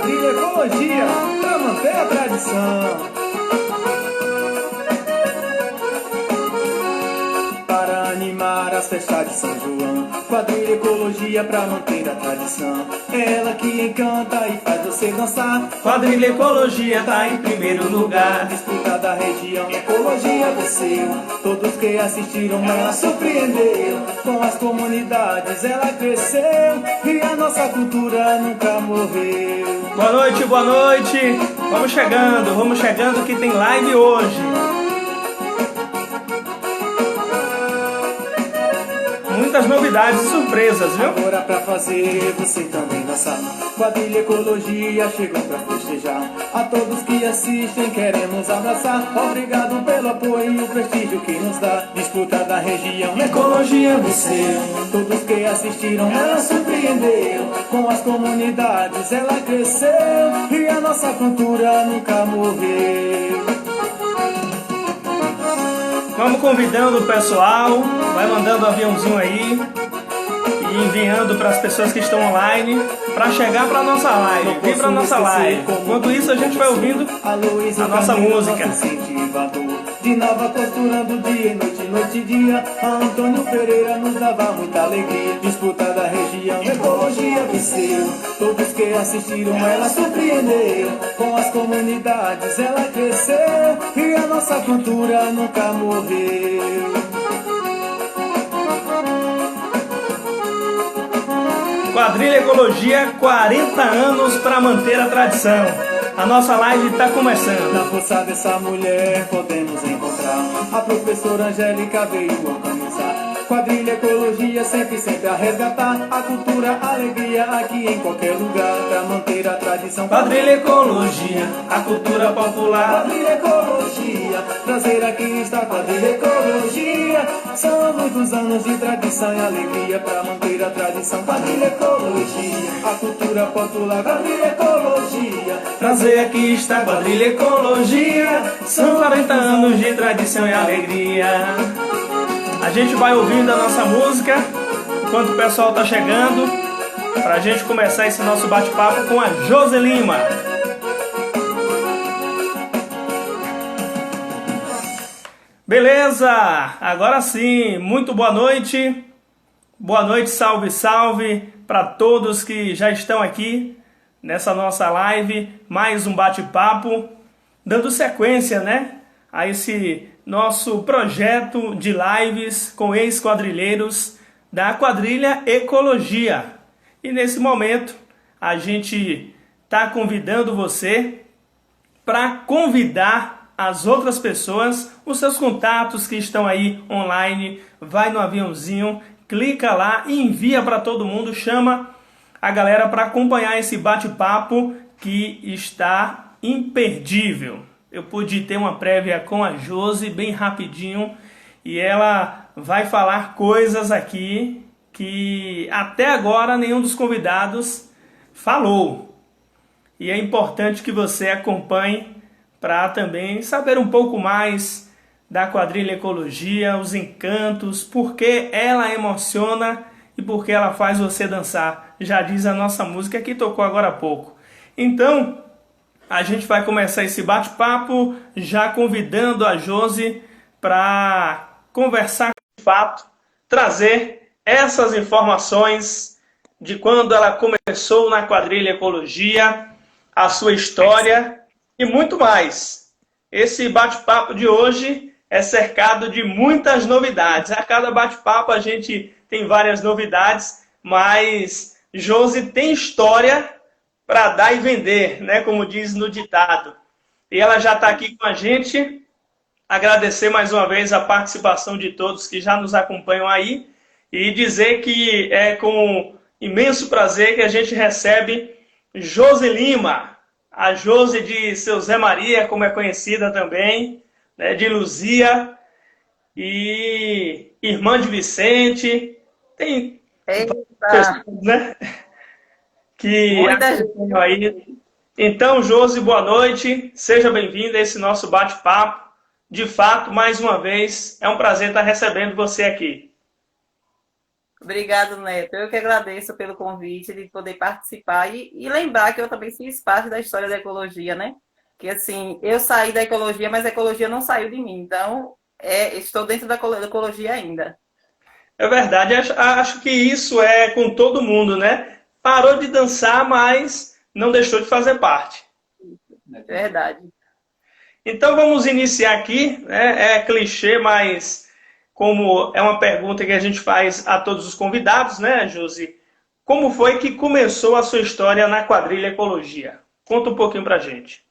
Quadrilha Ecologia, pra manter a tradição. Para animar as festas de São João, Quadrilha Ecologia pra manter a tradição. Ela que encanta e faz você dançar. Quadrilha Ecologia tá em primeiro lugar. Disputa da região, Ecologia venceu. Todos que assistiram, ela surpreendeu. Com as comunidades ela cresceu. E a nossa cultura nunca morreu. Boa noite, boa noite. Vamos chegando que tem live hoje. Muitas novidades e surpresas, viu? Agora pra fazer você também dançar, Quadrilha Ecologia chegou pra festejar. A todos que assistem queremos abraçar. Obrigado pelo apoio e o prestígio que nos dá. Disputa da região, Ecologia venceu. Todos que assistiram, ela surpreendeu. Com as comunidades ela cresceu. E a nossa cultura nunca morreu. Vamos convidando o pessoal, vai mandando um aviãozinho aí e enviando para as pessoas que estão online para chegar para nossa live, vir para nossa live. Enquanto isso a gente vai ouvindo a nossa música. De Nova costurando dia e noite, noite e dia. A Antônio Pereira nos dava muita alegria. Disputa da região, Ecologia venceu. Todos que assistiram, ela surpreendeu. Com as comunidades ela cresceu. E a nossa cultura nunca morreu. Quadrilha Ecologia, 40 anos para manter a tradição. A nossa live está começando. Na força dessa mulher podemos encontrar. A professora Angélica veio organizar. Quadrilha Ecologia sempre a resgatar. A cultura, a alegria aqui em qualquer lugar. Pra manter a tradição. Quadrilha Ecologia, a cultura popular. Quadrilha Ecologia, prazer aqui está Quadrilha Ecologia. São muitos anos de tradição e alegria. Pra manter a tradição. Quadrilha Ecologia, a cultura popular. Quadrilha Ecologia, prazer aqui está Quadrilha Ecologia. São 40 anos de tradição e alegria. A gente vai ouvindo a nossa música enquanto o pessoal está chegando, para a gente começar esse nosso bate-papo com a Josi Lima. Beleza, agora sim, muito boa noite. Boa noite, salve, salve para todos que já estão aqui nessa nossa live. Mais um bate-papo, dando sequência, né, a esse nosso projeto de lives com ex-quadrilheiros da Quadrilha Ecologia. E nesse momento a gente está convidando você para convidar as outras pessoas, os seus contatos que estão aí online, vai no aviãozinho, clica lá e envia para todo mundo, chama a galera para acompanhar esse bate-papo que está imperdível. Eu pude ter uma prévia com a Josi bem rapidinho e ela vai falar coisas aqui que até agora nenhum dos convidados falou. E é importante que você acompanhe para também saber um pouco mais da Quadrilha Ecologia, os encantos, por que ela emociona e por que ela faz você dançar. Já diz a nossa música que tocou agora há pouco. Então, a gente vai começar esse bate-papo já convidando a Josi para conversar de fato, trazer essas informações de quando ela começou na Quadrilha Ecologia, a sua história e muito mais. Esse bate-papo de hoje é cercado de muitas novidades. A cada bate-papo a gente tem várias novidades, mas Josi tem história para dar e vender, né? Como diz no ditado. E ela já está aqui com a gente. Agradecer mais uma vez a participação de todos que já nos acompanham aí e dizer que é com imenso prazer que a gente recebe Josi Lima, a Josi de Seu Zé Maria, como é conhecida também, né? De Luzia e irmã de Vicente. Tem pessoas, né? Que acompanham aí. Então, Josi, boa noite. Seja bem-vinda a esse nosso bate-papo. De fato, mais uma vez, é um prazer estar recebendo você aqui. Obrigado, Neto. Eu que agradeço pelo convite de poder participar e lembrar que eu também fiz parte da história da ecologia, né? Que assim, eu saí da ecologia, mas a ecologia não saiu de mim. Então, estou dentro da ecologia ainda. É verdade, acho que isso é com todo mundo, né? Parou de dançar, mas não deixou de fazer parte. Verdade. Então vamos iniciar aqui, né? É clichê, mas como é uma pergunta que a gente faz a todos os convidados, né, Josi? Como foi que começou a sua história na quadrilha Ecologia? Conta um pouquinho pra gente.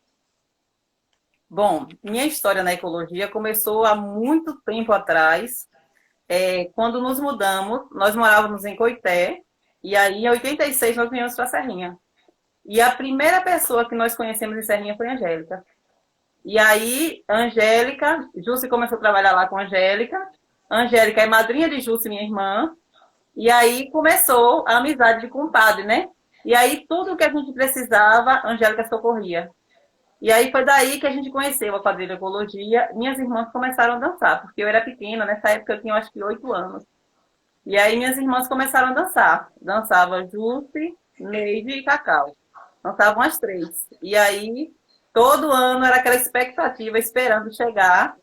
Bom, minha história na ecologia começou há muito tempo atrás. Quando nos mudamos, nós morávamos em Coité, e aí em 86 nós viemos para Serrinha. E a primeira pessoa que nós conhecemos em Serrinha foi a Angélica. E aí, Angélica, Jússi começou a trabalhar lá com a Angélica. Angélica é madrinha de Jússi, minha irmã. E aí começou a amizade de compadre, né? E aí tudo que a gente precisava, a Angélica socorria. E aí foi daí que a gente conheceu a quadrilha Ecologia. Minhas irmãs começaram a dançar, porque eu era pequena, nessa época eu tinha acho que 8 anos. E aí minhas irmãs começaram a dançar. Dançava Jússi, Neide e Cacau. Dançavam as três. E aí todo ano era aquela expectativa, esperando chegar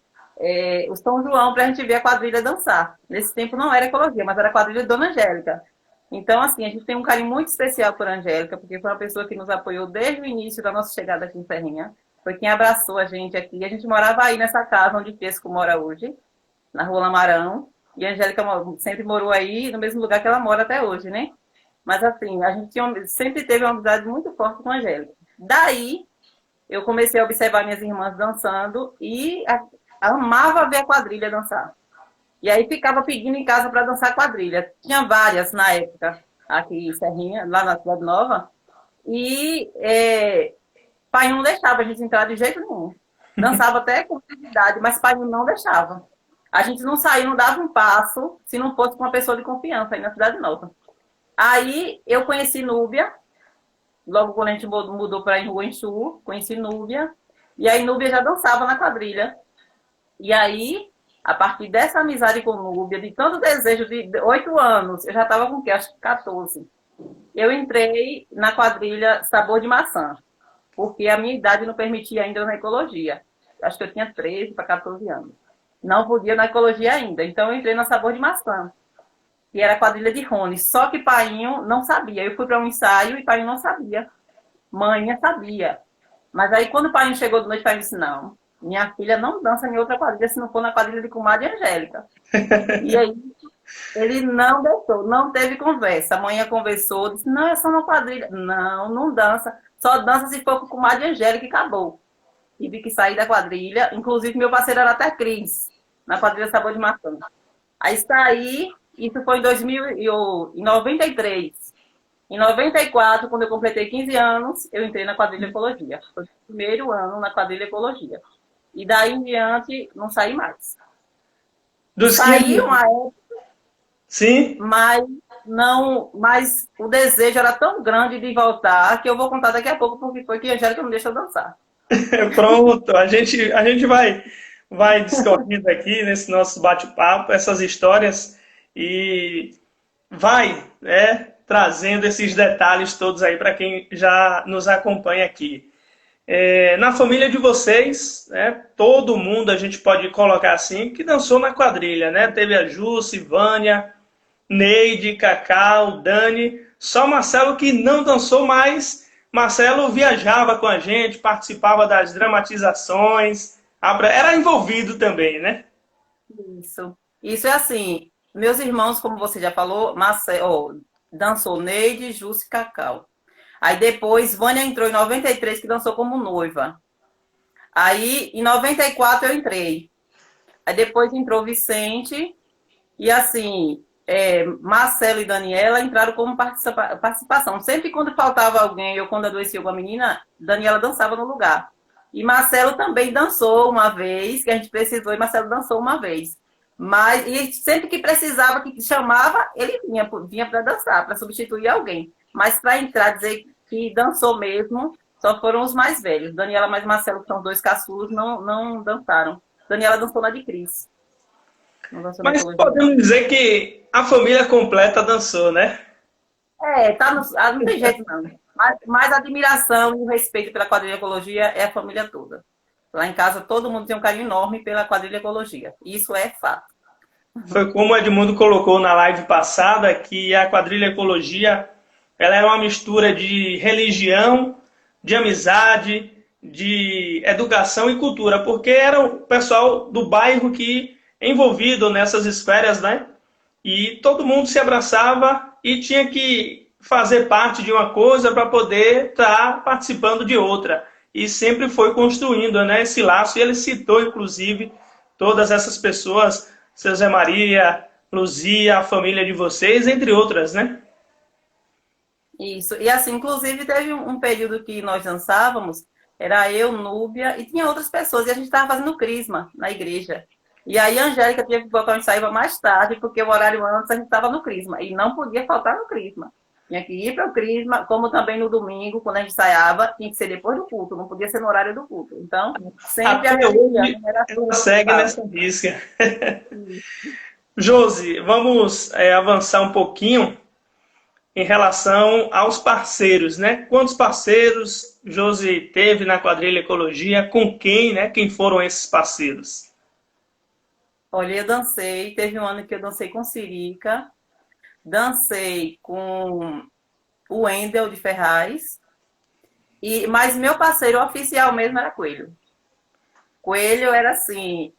o São João para a gente ver a quadrilha dançar. Nesse tempo não era ecologia, mas era a quadrilha de Dona Angélica. Então, assim, a gente tem um carinho muito especial por Angélica, porque foi uma pessoa que nos apoiou desde o início da nossa chegada aqui em Serrinha. Foi quem abraçou a gente aqui. A gente morava aí nessa casa onde Pesco mora hoje, na Rua Lamarão. E a Angélica sempre morou aí, no mesmo lugar que ela mora até hoje, né? Mas, assim, a gente sempre teve uma amizade muito forte com a Angélica. Daí, eu comecei a observar minhas irmãs dançando e amava ver a quadrilha dançar. E aí ficava pedindo em casa para dançar quadrilha. Tinha várias na época, aqui em Serrinha, lá na Cidade Nova. E pai não deixava a gente entrar de jeito nenhum. Dançava até com idade, mas pai não deixava. A gente não saía, não dava um passo, se não fosse com uma pessoa de confiança aí na Cidade Nova. Aí eu conheci Núbia, logo quando a gente mudou para Rua Enxu, conheci Núbia. E aí Núbia já dançava na quadrilha. E aí, a partir dessa amizade com Núbia, de tanto desejo de 8 anos, eu já estava com o quê? Acho que 14. Eu entrei na quadrilha Sabor de Maçã, porque a minha idade não permitia ainda na ecologia. Acho que eu tinha 13 para 14 anos. Não podia na ecologia ainda. Então eu entrei na Sabor de Maçã, que era a quadrilha de Rony. Só que Painho não sabia. Eu fui para um ensaio e Painho não sabia. Mãe sabia. Mas aí quando o Painho chegou de noite, Painho disse, não, minha filha não dança em outra quadrilha se não for na quadrilha de comadre Angélica. E aí ele não deixou, não teve conversa. A mãe conversou, disse, não, é só uma quadrilha. Não, não dança. Só dança se for com comadre Angélica e acabou. Tive que sair da quadrilha. Inclusive, meu parceiro era até Cris, na quadrilha Sabor de Maçã. Aí saí, isso foi em 93. Em 94, quando eu completei 15 anos, eu entrei na quadrilha Ecologia. Foi o primeiro ano na quadrilha Ecologia. E daí em diante, não saí mais. Saí uma época, sim, mas o desejo era tão grande de voltar que eu vou contar daqui a pouco porque foi que a Angélica não deixa eu dançar. Pronto, a gente vai discorrendo aqui nesse nosso bate-papo, essas histórias, e vai, né, trazendo esses detalhes todos aí para quem já nos acompanha aqui. Na família de vocês, né, todo mundo, a gente pode colocar assim, que dançou na quadrilha, né? Teve a Jussi, Vânia, Neide, Cacau, Dani, só Marcelo que não dançou mais. Marcelo viajava com a gente, participava das dramatizações, era envolvido também, né? Isso é assim, meus irmãos, como você já falou, Marcelo, dançou Neide, Jussi e Cacau. Aí depois, Vânia entrou em 93, que dançou como noiva. Aí, em 94, eu entrei. Aí depois entrou Vicente. E assim, Marcelo e Daniela entraram como participação. Sempre quando faltava alguém ou quando adoecia alguma menina, Daniela dançava no lugar. E Marcelo também dançou uma vez, que a gente precisou, e Marcelo dançou uma vez. Mas e sempre que precisava, que chamava, ele vinha para dançar, para substituir alguém. Mas para entrar, dizer que dançou mesmo, só foram os mais velhos. Daniela mais Marcelo, que são 2 caçulos, não dançaram. Daniela dançou na de Cris. Não dançou na Mas ecologia. podemos dizer que a família completa dançou, né? Tá não tem jeito não. Mas a admiração e o respeito pela quadrilha ecologia é a família toda. Lá em casa todo mundo tem um carinho enorme pela quadrilha ecologia. Isso é fato. Foi como o Edmundo colocou na live passada, que a quadrilha ecologia ela era uma mistura de religião, de amizade, de educação e cultura, porque era o pessoal do bairro que envolvido nessas esferas, né? E todo mundo se abraçava e tinha que fazer parte de uma coisa para poder estar participando de outra. E sempre foi construindo, né, esse laço. E ele citou, inclusive, todas essas pessoas, seu Zé Maria, Luzia, a família de vocês, entre outras, né? Isso. E assim, inclusive teve um período que nós dançávamos, era eu, Núbia, e tinha outras pessoas, e a gente estava fazendo crisma na igreja. E aí a Angélica teve que botar um ensaio para mais tarde, porque o horário antes a gente estava no crisma, e não podia faltar no crisma. Tinha que ir para o crisma, como também no domingo, quando a gente ensaiava, tinha que ser depois do culto, não podia ser no horário do culto. Então, sempre Até hoje era ela segue nessa risca. Josi, vamos avançar um pouquinho em relação aos parceiros, né? Quantos parceiros Josi teve na quadrilha Ecologia? Com quem, né? Quem foram esses parceiros? Olha, eu dancei, teve um ano que eu dancei com Sirica, dancei com o Wendel de Ferraz, mas meu parceiro oficial mesmo era Coelho. Coelho era assim,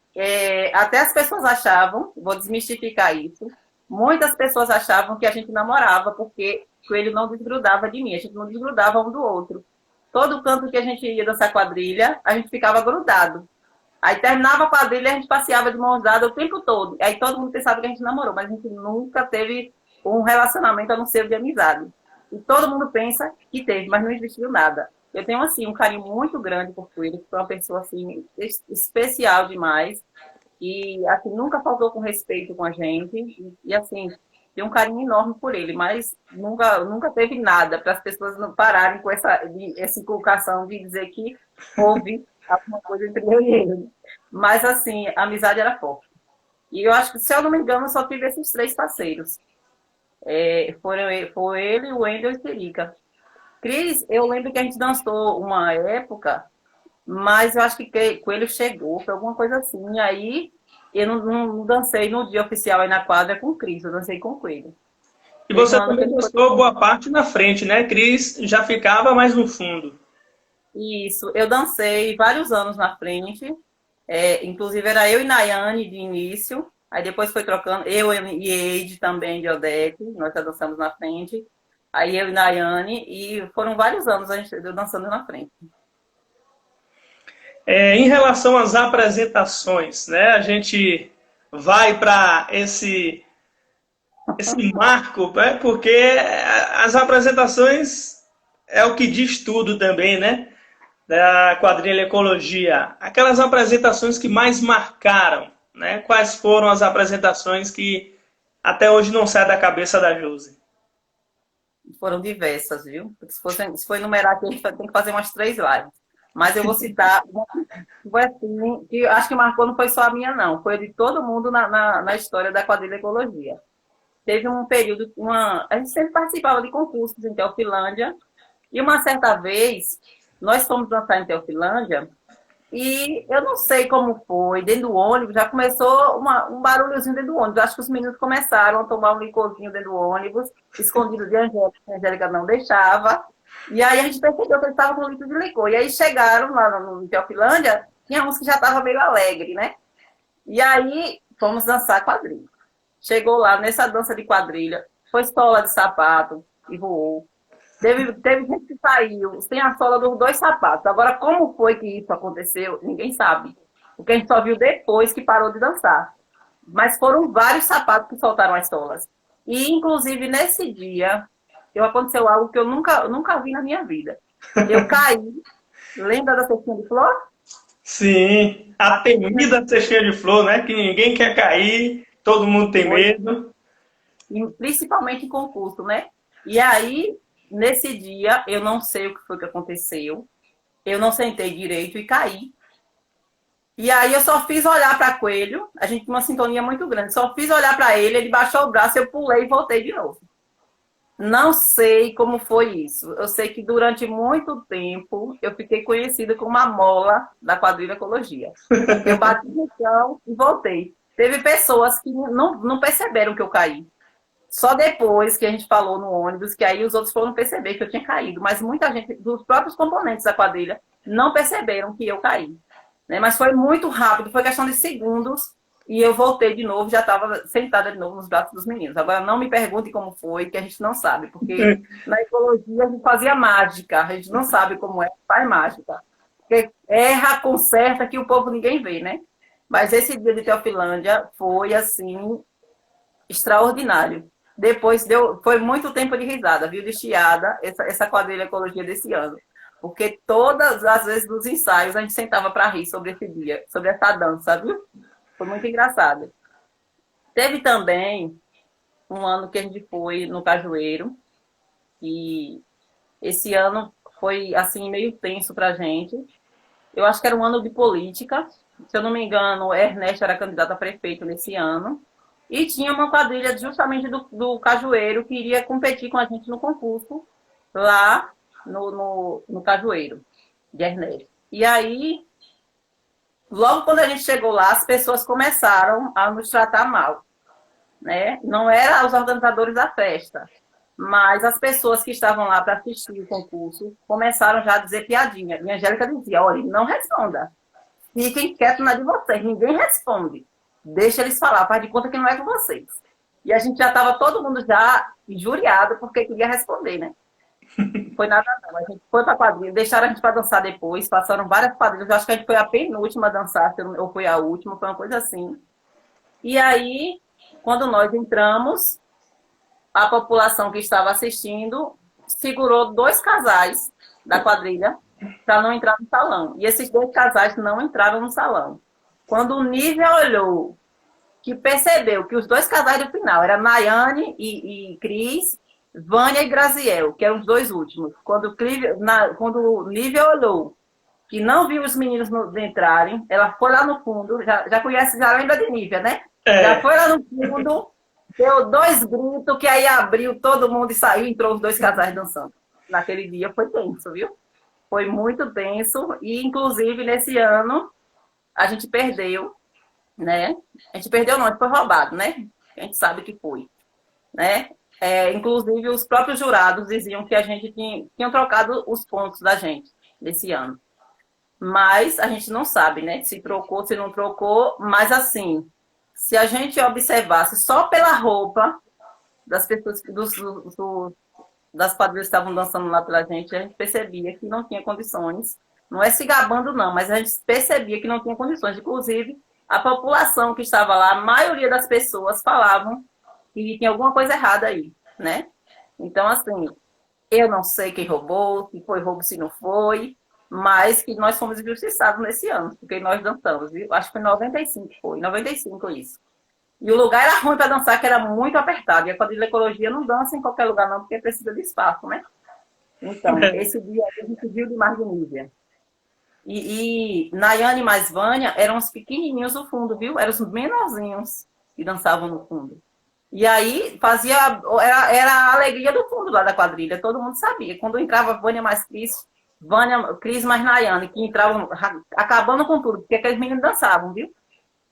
até as pessoas achavam, vou desmistificar isso, muitas pessoas achavam que a gente namorava, porque Coelho não desgrudava de mim, a gente não desgrudava um do outro. Todo canto que a gente ia dançar quadrilha, a gente ficava grudado. Aí terminava a quadrilha, a gente passeava de mãos dadas o tempo todo. Aí todo mundo pensava que a gente namorou, mas a gente nunca teve um relacionamento a não ser de amizade. E todo mundo pensa que teve, mas não existiu nada. Eu tenho, assim, um carinho muito grande por Coelho, que foi uma pessoa, assim, especial demais. E, assim, nunca faltou com respeito com a gente. E assim, tem um carinho enorme por ele, mas nunca teve nada para as pessoas não pararem com essa inculcação de dizer que houve alguma coisa entre eu e ele. Mas, assim, a amizade era forte. E eu acho que, se eu não me engano, eu só tive esses 3 parceiros. Foi ele, o Wendel e o Terica. Cris, eu lembro que a gente dançou uma época, mas eu acho que Coelho chegou, foi alguma coisa assim. E aí, eu não dancei no dia oficial aí na quadra com o Cris, eu dancei com o Coelho. E você também dançou boa parte na frente, né? Cris já ficava mais no fundo. Isso, eu dancei vários anos na frente, inclusive era eu e Nayane de início, aí depois foi trocando, eu e Eide também de Odete, nós já dançamos na frente, aí eu e Nayane, e foram vários anos a gente dançando na frente. Em relação às apresentações, né? A gente vai para esse marco, né? Porque as apresentações é o que diz tudo também, né? Da quadrilha Ecologia. Aquelas apresentações que mais marcaram, né? Quais foram as apresentações que até hoje não saem da cabeça da Josi? Foram diversas, viu? Se for enumerar aqui, a gente tem que fazer umas 3 lives. Mas eu vou citar uma assim, que acho que marcou, não foi só a minha, não. Foi de todo mundo na história da quadrilha Ecologia. Teve um período, a gente sempre participava de concursos em Teofilândia, e uma certa vez, nós fomos dançar em Teofilândia, e eu não sei como foi, dentro do ônibus, já começou um barulhozinho dentro do ônibus. Acho que os meninos começaram a tomar um licorzinho dentro do ônibus, escondido de Angélica, a Angélica não deixava. E aí a gente percebeu que eles estavam com um litro de licor. E aí chegaram lá no Teofilândia, tinha uns que já estavam meio alegre, né? E aí fomos dançar quadrilha. Chegou lá nessa dança de quadrilha, foi sola de sapato e voou. Teve gente que saiu sem a sola dos 2 sapatos. Agora, como foi que isso aconteceu? Ninguém sabe. Porque a gente só viu depois que parou de dançar. Mas foram vários sapatos que soltaram as solas. E, inclusive, nesse dia, aconteceu algo que eu nunca vi na minha vida. Eu caí. Lembra da cestinha de flor? Sim, a temida cestinha de flor, né? Que ninguém quer cair, todo mundo tem medo. E principalmente em concurso, né? E aí, nesse dia, eu não sei o que foi que aconteceu. Eu não sentei direito e caí. E aí eu só fiz olhar para Coelho, a gente tinha uma sintonia muito grande, só fiz olhar para ele, ele baixou o braço, eu pulei e voltei de novo. Não sei como foi isso. Eu sei que durante muito tempo eu fiquei conhecida como a mola da quadrilha Ecologia. Eu bati no chão e voltei. Teve pessoas que não perceberam que eu caí. Só depois que a gente falou no ônibus, que aí os outros foram perceber que eu tinha caído. Mas muita gente, dos próprios componentes da quadrilha, não perceberam que eu caí. Né? Mas foi muito rápido, foi questão de segundos. E eu voltei de novo, já estava sentada de novo nos braços dos meninos. Agora, não me pergunte como foi, que a gente não sabe. Porque na ecologia a gente fazia mágica. A gente não sabe como é, faz mágica. Porque erra, conserta, que o povo ninguém vê, né? Mas esse dia de Teofilândia foi, assim, extraordinário. Depois foi muito tempo de risada, viu? De chiada, essa quadrilha Ecologia desse ano. Porque todas as vezes dos ensaios a gente sentava para rir sobre esse dia, sobre essa dança, viu? Foi muito engraçado. Teve também um ano que a gente foi no Cajueiro, e esse ano foi, assim, meio tenso pra gente. Eu acho que era um ano de política. Se eu não me engano, Ernesto era candidato a prefeito nesse ano. E tinha uma quadrilha justamente do Cajueiro que iria competir com a gente no concurso lá no Cajueiro, de Ernesto. E aí, logo quando a gente chegou lá, as pessoas começaram a nos tratar mal. Né? Não eram os organizadores da festa, mas as pessoas que estavam lá para assistir o concurso começaram já a dizer piadinha. E a Angélica dizia, olha, não responda. Fiquem quietos na de vocês, ninguém responde. Deixa eles falar, faz de conta que não é com vocês. E a gente já estava todo mundo já injuriado porque queria responder, né? Não foi nada não. A gente foi para a quadrilha, deixaram a gente para dançar depois, passaram várias quadrilhas. Eu acho que a gente foi a penúltima a dançar, ou foi a última, foi uma coisa assim. E aí, quando nós entramos, a população que estava assistindo segurou 2 casais da quadrilha para não entrar no salão. E esses 2 casais não entraram no salão. Quando o Nívia olhou, que percebeu que os 2 casais do final eram Nayane e Cris, Vânia e Graziel, que eram os 2 últimos. Quando o Nívia olhou, que não viu os meninos entrarem, ela foi lá no fundo, já conhece, já lembra de Nívia, né? Já foi lá no fundo, deu 2 gritos, que aí abriu todo mundo e saiu, entrou os 2 casais dançando. Naquele dia foi tenso, viu? Foi muito tenso, e inclusive nesse ano a gente perdeu, né? A gente perdeu não, a gente foi roubado, né? A gente sabe que foi, né? Inclusive os próprios jurados diziam que a gente tinha trocado os pontos da gente nesse ano. Mas a gente não sabe, né? Se trocou, se não trocou, mas assim, se a gente observasse só pela roupa das pessoas, das quadrilhas que estavam dançando lá pela gente, a gente percebia que não tinha condições. Não é se gabando, não, mas a gente percebia que não tinha condições. Inclusive, a população que estava lá, a maioria das pessoas falavam que tinha alguma coisa errada aí, né? Então, assim, eu não sei quem roubou, se foi roubo, se não foi, mas que nós fomos injustiçados nesse ano, porque nós dançamos, viu? Acho que foi em 95, foi, 95 isso. E o lugar era ruim para dançar, que era muito apertado. E a quadrilha Ecologia não dança em qualquer lugar, não, porque precisa de espaço, né? Então, esse dia a gente viu de mais de Nívia. E Nayane mais Vânia eram os pequenininhos do fundo, viu? Eram os menorzinhos que dançavam no fundo. E aí era a alegria do fundo lá da quadrilha, todo mundo sabia. Quando entrava Vânia mais Cris mais Nayane, que entravam acabando com tudo, porque aqueles meninos dançavam, viu?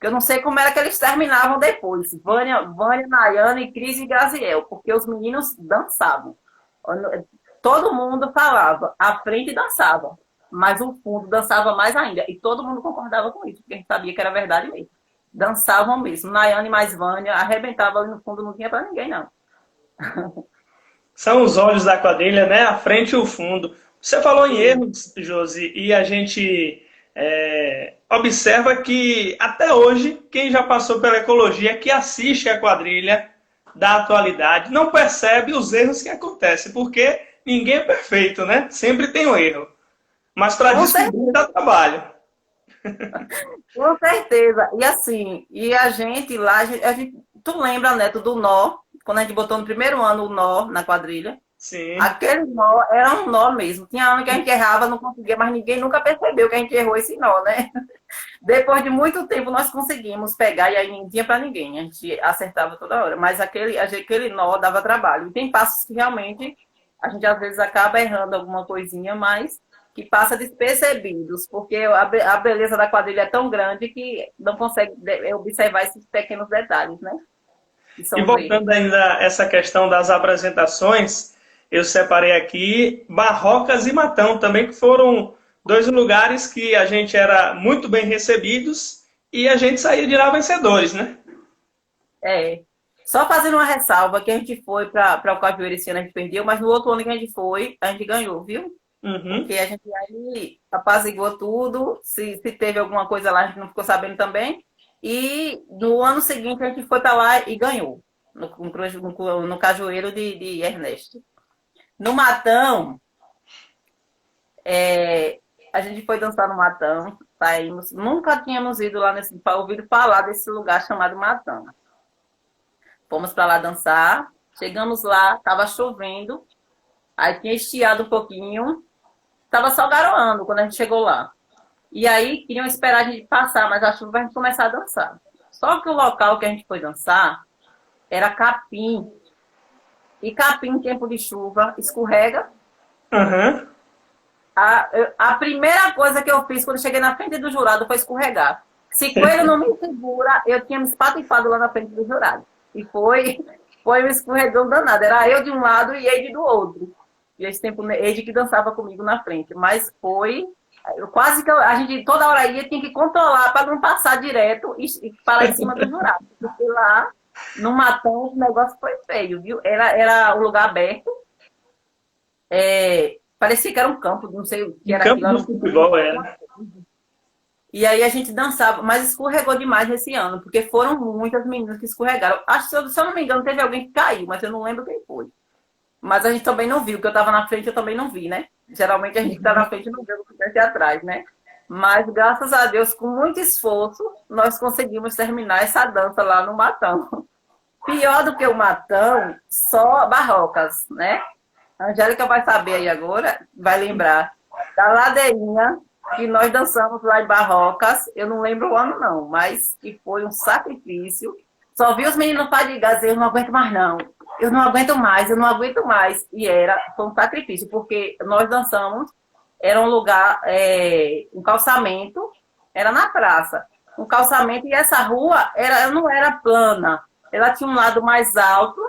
Eu não sei como era que eles terminavam depois. Vânia, Nayane, Cris e Graziel, porque os meninos dançavam. Todo mundo falava, a frente dançava, mas o fundo dançava mais ainda. E todo mundo concordava com isso, porque a gente sabia que era verdade mesmo. Dançavam mesmo. Nayane mais Vânia arrebentava ali no fundo, não tinha para ninguém, não. São os olhos da quadrilha, né? A frente e o fundo. Você falou em erros, Josi, e a gente observa que até hoje, quem já passou pela ecologia, que assiste a quadrilha da atualidade, não percebe os erros que acontecem, porque ninguém é perfeito, né? Sempre tem um erro. Mas para descobrir dá trabalho. Com certeza. E assim, a gente lá, tu lembra, Neto, do nó, quando a gente botou no primeiro ano o nó na quadrilha? Sim. Aquele nó era um nó mesmo. Tinha ano que a gente errava, não conseguia, mas ninguém nunca percebeu que a gente errou esse nó, né? Depois de muito tempo, nós conseguimos pegar e aí não tinha para ninguém. A gente acertava toda hora. Mas aquele nó dava trabalho. E tem passos que realmente a gente às vezes acaba errando alguma coisinha, mas que passa despercebidos, porque a beleza da quadrilha é tão grande que não consegue observar esses pequenos detalhes, né? E voltando ainda a essa questão das apresentações, eu separei aqui Barrocas e Matão também, que foram dois lugares que a gente era muito bem recebidos e a gente saía de lá vencedores, né? Só fazendo uma ressalva, que a gente foi para o Cajueiro esse ano, a gente perdeu, mas no outro ano que a gente foi, a gente ganhou, viu? Uhum. Porque a gente aí apaziguou tudo, se teve alguma coisa lá, a gente não ficou sabendo também. E no ano seguinte a gente foi para lá e ganhou, no Cajueiro de Ernesto. No Matão, a gente foi dançar no Matão, saímos, nunca tínhamos ido lá ouvido falar desse lugar chamado Matão. Fomos para lá dançar, chegamos lá, estava chovendo, aí tinha estiado um pouquinho, estava só garoando quando a gente chegou lá. E aí queriam esperar a gente passar, mas a chuva a gente começar a dançar. Só que o local que a gente foi dançar era capim. E capim em tempo de chuva escorrega. Uhum. A primeira coisa que eu fiz quando cheguei na frente do jurado foi escorregar. Se Coelho não me segura, eu tinha me espatifado lá na frente do jurado. E foi um escorregão danado. Era eu de um lado e ele do outro. E esse tempo, ele que dançava comigo na frente. Mas foi... Quase que a gente toda hora ia, tinha que controlar para não passar direto e parar em cima do jurado. Porque lá, no Matão, o negócio foi feio, viu? Era um lugar aberto. Parecia que era um campo, não sei o que era aquilo. Campo de futebol, era. E aí a gente dançava, mas escorregou demais esse ano, porque foram muitas meninas que escorregaram. Acho que, se eu não me engano, teve alguém que caiu, mas eu não lembro quem foi. Mas a gente também não viu, porque eu estava na frente, eu também não vi, né? Geralmente a gente que está na frente não vê o que acontece atrás, né? Mas, graças a Deus, com muito esforço, nós conseguimos terminar essa dança lá no Matão. Pior do que o Matão, só Barrocas, né? A Angélica vai saber aí agora, vai lembrar da ladeirinha que nós dançamos lá em Barrocas. Eu não lembro o ano, não, mas que foi um sacrifício. Só vi os meninos fadigados, eu não aguento mais, não. Eu não aguento mais. E foi um sacrifício, porque nós dançamos, era um lugar, um calçamento, era na praça. Um calçamento, e essa rua não era plana. Ela tinha um lado mais alto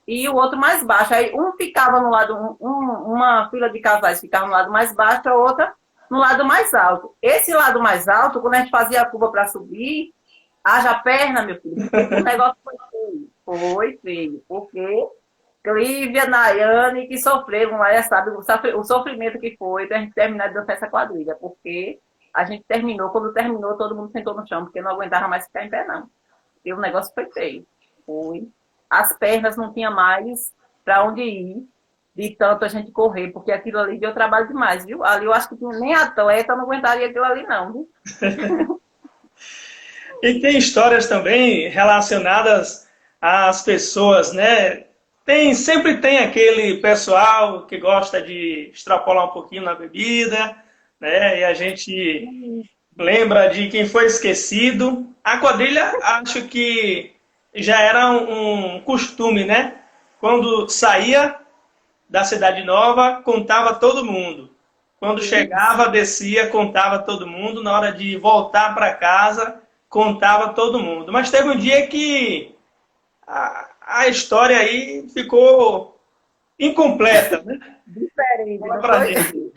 e o outro mais baixo. Aí um ficava no lado, uma fila de casais ficava no lado mais baixo, a outra no lado mais alto. Esse lado mais alto, quando a gente fazia a curva para subir, haja perna, meu filho, o negócio foi feio. Foi feio, porque Clívia, Nayane, que sofreram lá, sabe o sofrimento que foi pra gente terminar de dançar essa quadrilha, porque a gente terminou, quando terminou, todo mundo sentou no chão, porque não aguentava mais ficar em pé, não. E o negócio foi feio. Foi. As pernas não tinha mais para onde ir, de tanto a gente correr, porque aquilo ali deu trabalho demais, viu? Ali eu acho que nem atleta não aguentaria aquilo ali, não, viu? E tem histórias também relacionadas às pessoas, né? Sempre tem aquele pessoal que gosta de extrapolar um pouquinho na bebida, né? E a gente lembra de quem foi esquecido. A quadrilha, acho que já era um costume, né? Quando saía da Cidade Nova, contava todo mundo. Quando chegava, descia, contava todo mundo. Na hora de voltar para casa, contava todo mundo. Mas teve um dia que a história aí ficou incompleta, né? Diferente.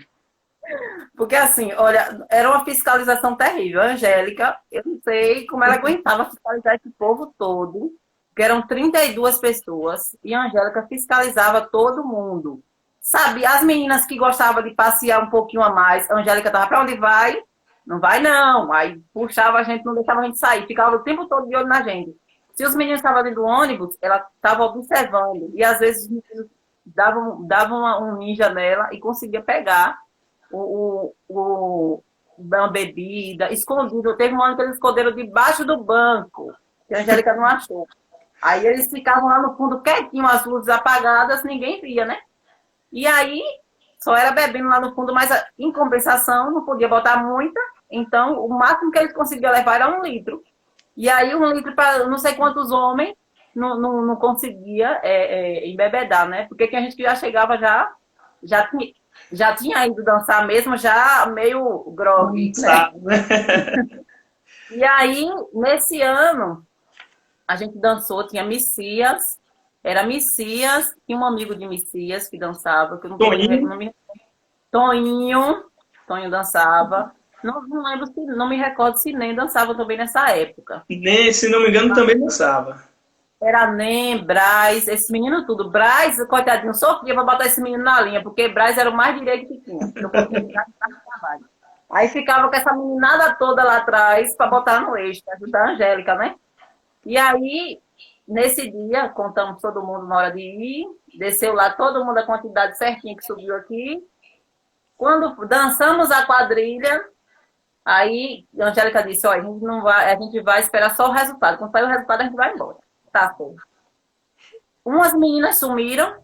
Porque assim, olha, era uma fiscalização terrível. A Angélica, eu não sei como ela aguentava fiscalizar esse povo todo, que eram 32 pessoas, e a Angélica fiscalizava todo mundo. Sabe, as meninas que gostavam de passear um pouquinho a mais, a Angélica estava para onde vai? Não vai não. Aí puxava a gente, não deixava a gente sair, ficava o tempo todo de olho na gente. Se os meninos estavam dentro do ônibus, ela estava observando. E às vezes os meninos davam um ninja nela e conseguia pegar uma bebida escondido. Teve um ano que eles esconderam debaixo do banco, que a Angélica não achou. Aí eles ficavam lá no fundo quietinho, as luzes apagadas, ninguém via, né? E aí, só era bebendo lá no fundo, mas em compensação, não podia botar muita. Então, o máximo que eles conseguiam levar era 1 litro. E aí, 1 litro para não sei quantos homens não conseguia embebedar, né? Porque tinha gente que já chegava já tinha ido dançar mesmo, já meio grog, né? E aí, nesse ano, a gente dançou, tinha Messias, era Messias e um amigo de Messias que dançava, que eu não Toninho. Tonho dançava. Não lembro se, não me recordo se nem dançava também nessa época. Nem, se não me engano, também dançava. Era Nem, Braz, esse menino tudo. Braz, coitadinho, sofria pra botar esse menino na linha, porque Braz era o mais direito que tinha. Eu conseguia trabalho. Aí ficava com essa meninada toda lá atrás pra botar no eixo, pra ajudar a Angélica, né? E aí, nesse dia, contamos todo mundo na hora de ir, desceu lá todo mundo a quantidade certinha que subiu aqui. Quando dançamos a quadrilha, aí a Angélica disse, olha, a gente vai esperar só o resultado. Quando sair o resultado, a gente vai embora. Tá, pô. Umas meninas sumiram,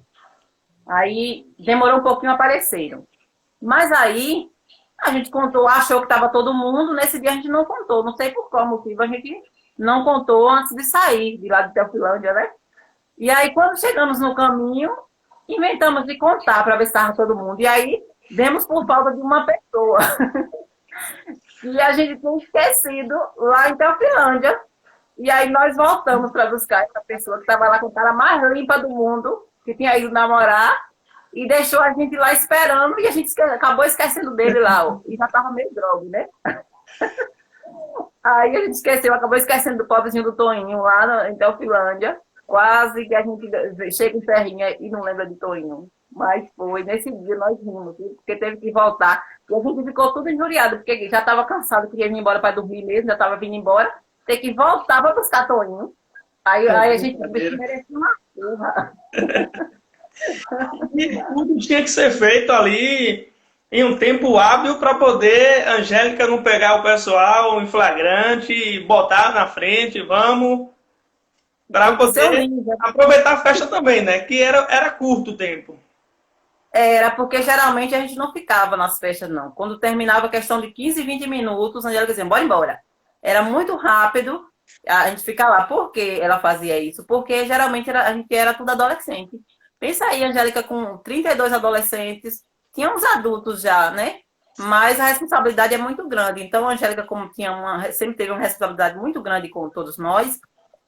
aí demorou um pouquinho, apareceram. Mas aí, a gente contou, achou que estava todo mundo, nesse dia a gente não contou, não sei por qual motivo, a gente não contou antes de sair de lá de Teofilândia, né? E aí, quando chegamos no caminho, inventamos de contar para ver se estava todo mundo. E aí, demos por falta de uma pessoa. E a gente tinha esquecido lá em Teofilândia. E aí nós voltamos para buscar essa pessoa que estava lá com a cara mais limpa do mundo, que tinha ido namorar, e deixou a gente lá esperando, e a gente acabou esquecendo dele lá, ó, e já estava meio droga, né? Aí a gente esqueceu, acabou esquecendo do pobrezinho do Toninho lá em Teofilândia, quase que a gente chega em Serrinha e não lembra de Toninho. Mas foi, nesse dia nós rimos, porque teve que voltar, e a gente ficou tudo injuriado, porque já estava cansado, queria ir embora para dormir mesmo, já estava vindo embora, ter que voltar para buscar Toninho. Aí a gente merecia uma porra. E tudo tinha que ser feito ali em um tempo hábil para poder a Angélica não pegar o pessoal em flagrante e botar na frente, vamos, para poder aproveitar a festa também, né? Que era curto o tempo. Era porque geralmente a gente não ficava nas festas, não. Quando terminava a questão de 15, 20 minutos, a Angélica dizia, bora embora. Era muito rápido a gente ficar lá. Por que ela fazia isso? Porque geralmente a gente era tudo adolescente. Pensa aí, Angélica, com 32 adolescentes, tinha uns adultos já, né? Mas a responsabilidade é muito grande. Então, a Angélica, como sempre teve uma responsabilidade muito grande com todos nós,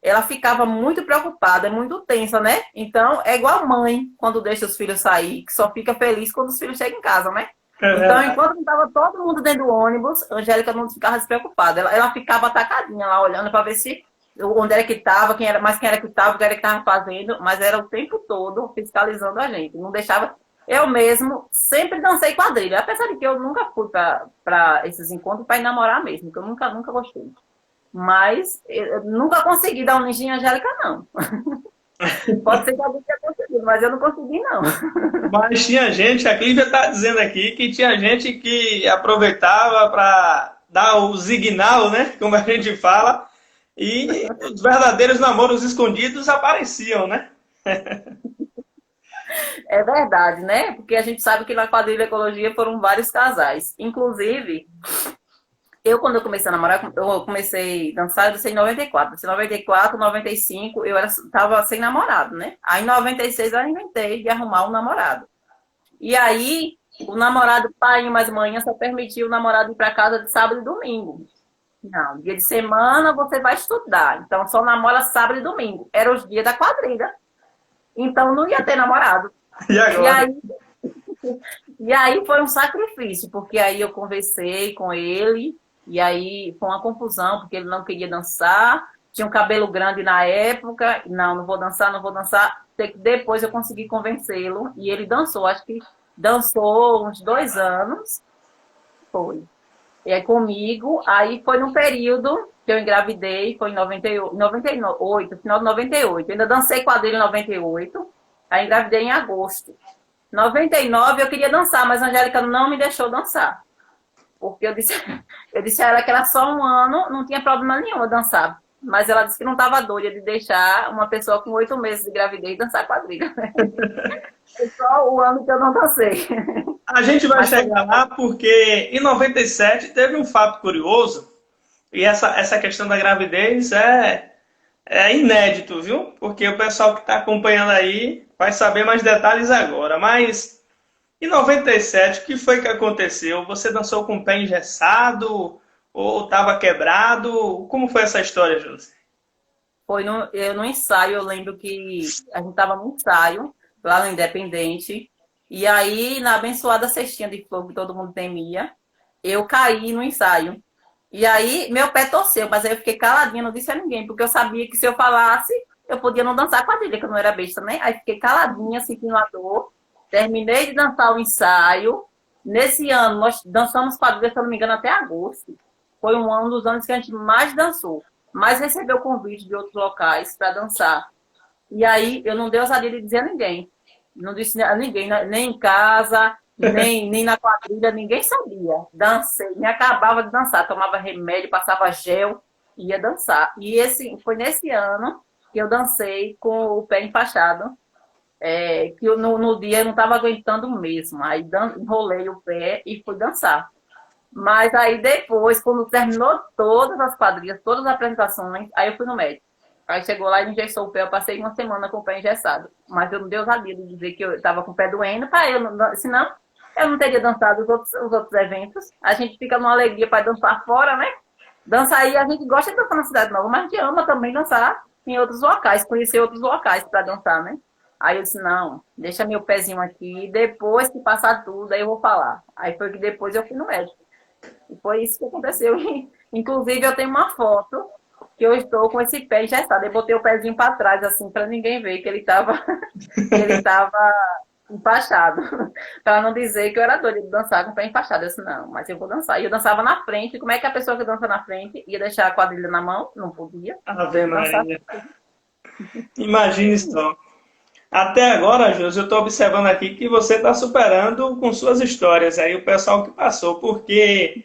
ela ficava muito preocupada, muito tensa, né? Então, é igual a mãe, quando deixa os filhos sair, que só fica feliz quando os filhos chegam em casa, né? Então, enquanto estava todo mundo dentro do ônibus, a Angélica não ficava despreocupada. Ela ficava atacadinha lá, olhando para ver se onde era que estava, quem era que estava, o que era que estava fazendo, mas era o tempo todo fiscalizando a gente. Não deixava. Eu mesmo sempre dancei quadrilha, apesar de que eu nunca fui para esses encontros para ir namorar mesmo, que eu nunca gostei. Mas eu nunca consegui dar um ninjinha Angélica, não. Pode ser que alguém tenha conseguido, mas eu não consegui, não. Mas tinha gente, a Clívia está dizendo aqui, que tinha gente que aproveitava para dar o signal, né? Como a gente fala, e os verdadeiros namoros escondidos apareciam, né? É verdade, né? Porque a gente sabe que na quadrilha Ecologia foram vários casais. Inclusive, quando eu comecei a namorar, eu comecei a dançar, eu dancei em 94. Dancei em 94, 95, eu estava sem namorado, né? Aí em 96 eu inventei de arrumar um namorado. E aí, o namorado, pai mais manhã, só permitia o namorado ir para casa de sábado e domingo. Não, dia de semana você vai estudar. Então só namora sábado e domingo. Era os dias da quadrilha. Então não ia ter namorado. E agora? E aí foi um sacrifício, porque aí eu conversei com ele, e aí foi uma confusão, porque ele não queria dançar, tinha um cabelo grande na época, não vou dançar, não vou dançar. Depois eu consegui convencê-lo, e ele dançou, acho que dançou uns 2 anos, foi. E aí comigo, aí foi num período que eu engravidei, foi em 98, final de 98. Eu ainda dancei quadrilha em 98, aí engravidei em agosto. 99 eu queria dançar, mas a Angélica não me deixou dançar. Porque eu disse a ela que era só 1 ano, não tinha problema nenhum eu dançar. Mas ela disse que não estava doida de deixar uma pessoa com 8 meses de gravidez dançar quadrilha. Foi só o ano que eu não dancei. A gente vai Mas foi chegar lá porque em 97 teve um fato curioso, e essa questão da gravidez é inédito, viu? Porque o pessoal que está acompanhando aí vai saber mais detalhes agora. Mas em 97, o que foi que aconteceu? Você dançou com o pé engessado ou estava quebrado? Como foi essa história, Josi? no ensaio, eu lembro que a gente estava no ensaio, lá no Independente, e aí, na abençoada cestinha de fogo que todo mundo temia, eu caí no ensaio. E aí, meu pé torceu, mas aí eu fiquei caladinha, não disse a ninguém, porque eu sabia que se eu falasse, eu podia não dançar quadrilha, que eu não era besta, né? Aí fiquei caladinha, sentindo a dor, terminei de dançar o ensaio. Nesse ano, nós dançamos quadrilha, se eu não me engano, até agosto. Foi um dos anos que a gente mais dançou, mais recebeu convite de outros locais para dançar. E aí, eu não dei ousadia de dizer a ninguém. Não disse a ninguém, nem em casa, nem na quadrilha, ninguém sabia. Dancei, me acabava de dançar, tomava remédio, passava gel, ia dançar. E foi nesse ano que eu dancei com o pé enfaixado, que no dia eu não estava aguentando mesmo. Aí enrolei o pé e fui dançar. Mas aí depois, quando terminou todas as quadrilhas, todas as apresentações, aí eu fui no médico. Aí chegou lá e engessou o pé. Eu passei uma semana com o pé engessado. Mas eu não dei ousadia de dizer que eu estava com o pé doendo, para eu não, senão eu não teria dançado os outros eventos. A gente fica numa alegria para dançar fora, né? Dançar aí, a gente gosta de dançar na Cidade Nova, mas a gente ama também dançar em outros locais, conhecer outros locais para dançar, né? Aí eu disse, não, deixa meu pezinho aqui, depois que passar tudo, aí eu vou falar. Aí foi que depois eu fui no médico. E foi isso que aconteceu. Inclusive, eu tenho uma foto que eu estou com esse pé engessado. Eu botei o pezinho para trás, assim, para ninguém ver que ele estava empachado. Para não dizer que eu era doida de dançar com o pé empachado. Eu disse, não, mas eu vou dançar. E eu dançava na frente. Como é que a pessoa que dança na frente ia deixar a quadrilha na mão? Não podia. Ave Dançar. Maria. Imagine só. Até agora, Josi, eu estou observando aqui que você está superando com suas histórias aí o pessoal que passou, porque